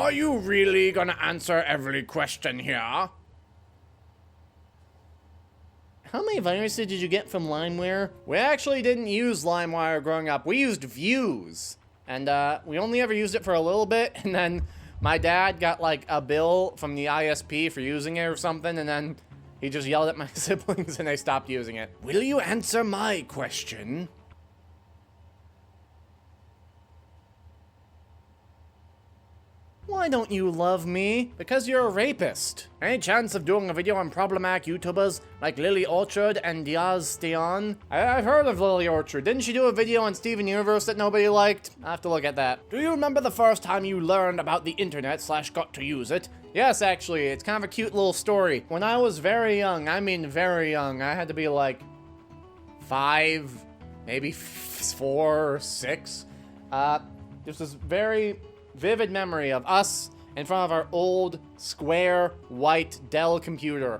Are you really gonna answer every question here? How many viruses did you get from LimeWire? We actually didn't use LimeWire growing up. We used Views. And we only ever used it for a little bit, and then my dad got like a bill from the ISP for using it or something, and then he just yelled at my siblings and they stopped using it. Will you answer my question? Why don't you love me? Because you're a rapist. Any chance of doing a video on problematic YouTubers like Lily Orchard and Diaz Steon? I've heard of Lily Orchard. Didn't she do a video on Steven Universe that nobody liked? I'll have to look at that. Do you remember the first time you learned about the internet / got to use it? Yes, actually. It's kind of a cute little story. When I was very young, I mean very young, I had to be like 5, maybe 4 or 6. There's this very vivid memory of us in front of our old, square, white Dell computer.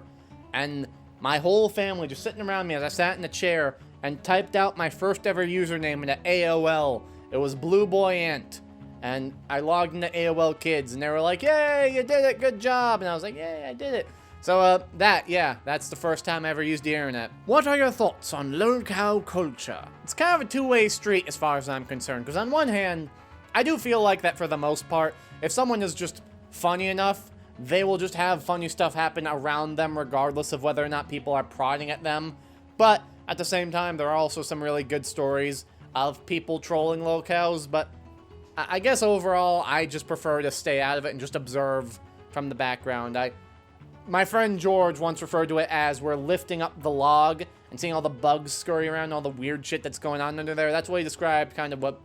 And my whole family just sitting around me as I sat in a chair and typed out my first ever username into AOL. It was Blue Boy Ant. And I logged into AOL Kids and they were like, "Yay, you did it, good job." And I was like, "Yay, I did it." So, that's the first time I ever used the internet. What are your thoughts on lolcow culture? It's kind of a two-way street as far as I'm concerned, because on one hand, I do feel like that for the most part, if someone is just funny enough, they will just have funny stuff happen around them regardless of whether or not people are prodding at them. But at the same time, there are also some really good stories of people trolling lolcows, but I guess overall, I just prefer to stay out of it and just observe from the background. My friend George once referred to it as we're lifting up the log and seeing all the bugs scurry around, all the weird shit that's going on under there. That's what he described kind of what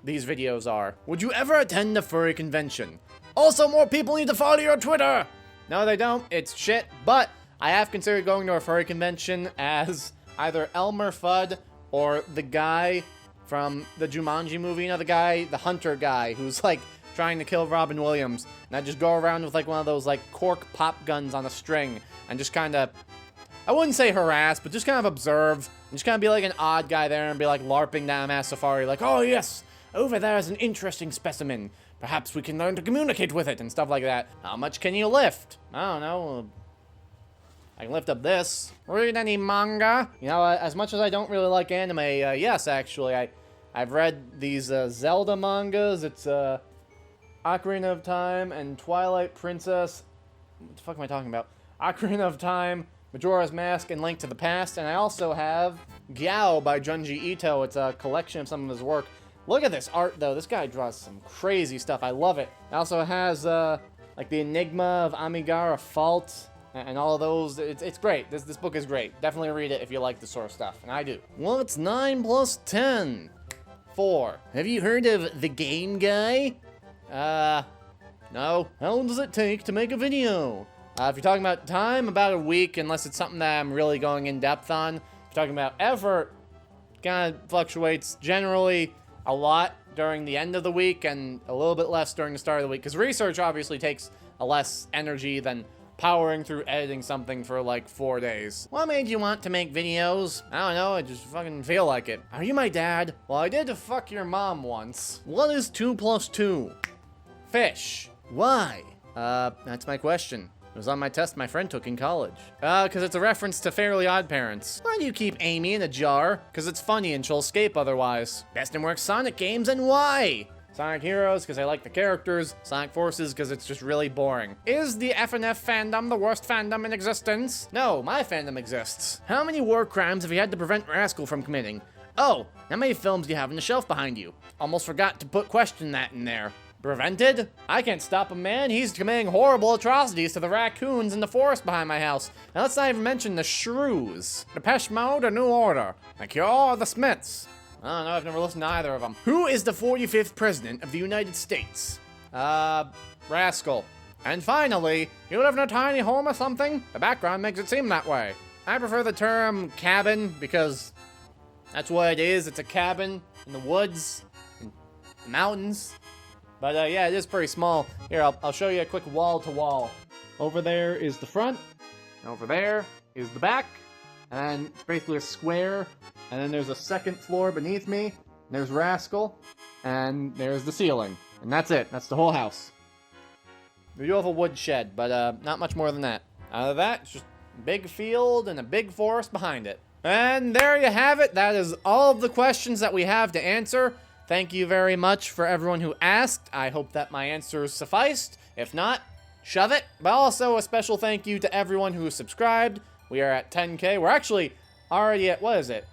these videos are. Would you ever attend a furry convention? Also, more people need to follow your Twitter! No, they don't. It's shit. But I have considered going to a furry convention as either Elmer Fudd or the guy from the Jumanji movie. You know, the hunter guy who's like trying to kill Robin Williams. And I just go around with like one of those like cork pop guns on a string and just kind of, I wouldn't say harass, but just kind of observe. And just kind of be like an odd guy there and be like LARPing down Mass Safari. Like, "Oh yes, over there is an interesting specimen. Perhaps we can learn to communicate with it," and stuff like that. How much can you lift? I don't know. I can lift up this. Read any manga? You know, as much as I don't really like anime, yes, actually, I've read these Zelda mangas. It's Ocarina of Time and Twilight Princess. What the fuck am I talking about? Ocarina of Time, Majora's Mask, and Link to the Past. And I also have Gyao by Junji Ito. It's a collection of some of his work. Look at this art, though. This guy draws some crazy stuff. I love it. It also has, like, the Enigma of Amigara Fault and all of those. It's great. This book is great. Definitely read it if you like this sort of stuff, and I do. What's 9 plus 10? 4. Have you heard of The Game Guy? No. How long does it take to make a video? If you're talking about time, about a week, unless it's something that I'm really going in depth on. If you're talking about effort, kind of fluctuates generally a lot during the end of the week and a little bit less during the start of the week, because research obviously takes a less energy than powering through editing something for like 4 days. What made you want to make videos? I don't know, I just fucking feel like it. Are you my dad? Well, I did fuck your mom once. What is 2 plus 2? Fish. Why? That's my question. It was on my test my friend took in college. Because it's a reference to Fairly Odd Parents. Why do you keep Amy in a jar? Because it's funny and she'll escape otherwise. Best and worst Sonic games and why? Sonic Heroes, because I like the characters. Sonic Forces, because it's just really boring. Is the FNF fandom the worst fandom in existence? No, my fandom exists. How many war crimes have you had to prevent Rascal from committing? Oh, how many films do you have on the shelf behind you? Almost forgot to question that in there. Prevented? I can't stop him, man. He's committing horrible atrocities to the raccoons in the forest behind my house. And let's not even mention the shrews. Depeche Mode or New Order? The Cure or the Smiths? I don't know, I've never listened to either of them. Who is the 45th President of the United States? Rascal. And finally, you live in a tiny home or something? The background makes it seem that way. I prefer the term cabin because that's what it is. It's a cabin in the woods, in the mountains. But yeah, it is pretty small. Here, I'll show you a quick wall to wall. Over there is the front, and over there is the back, and it's basically a square, and then there's a second floor beneath me, and there's Rascal, and there's the ceiling. And that's it. That's the whole house. We do have a wood shed, but not much more than that. Out of that, it's just a big field and a big forest behind it. And there you have it. That is all of the questions that we have to answer. Thank you very much for everyone who asked. I hope that my answers sufficed. If not, shove it. But also a special thank you to everyone who subscribed. We are at 10K. We're actually already at, what is it,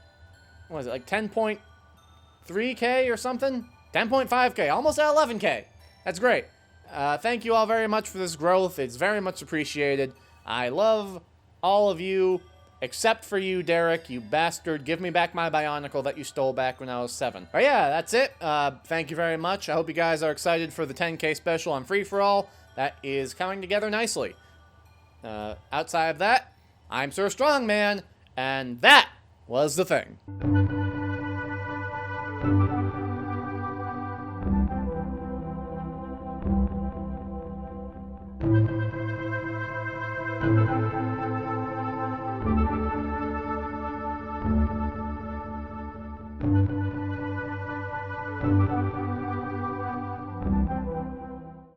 like 10.3K or something? 10.5K, almost at 11K. That's great. Thank you all very much for this growth. It's very much appreciated. I love all of you, except for you, Derek, you bastard. Give me back my Bionicle that you stole back when I was 7. But yeah, that's it. Thank you very much. I hope you guys are excited for the 10K special on Free For All. That is coming together nicely. Outside of that, I'm Sir Strongman, and that was the thing.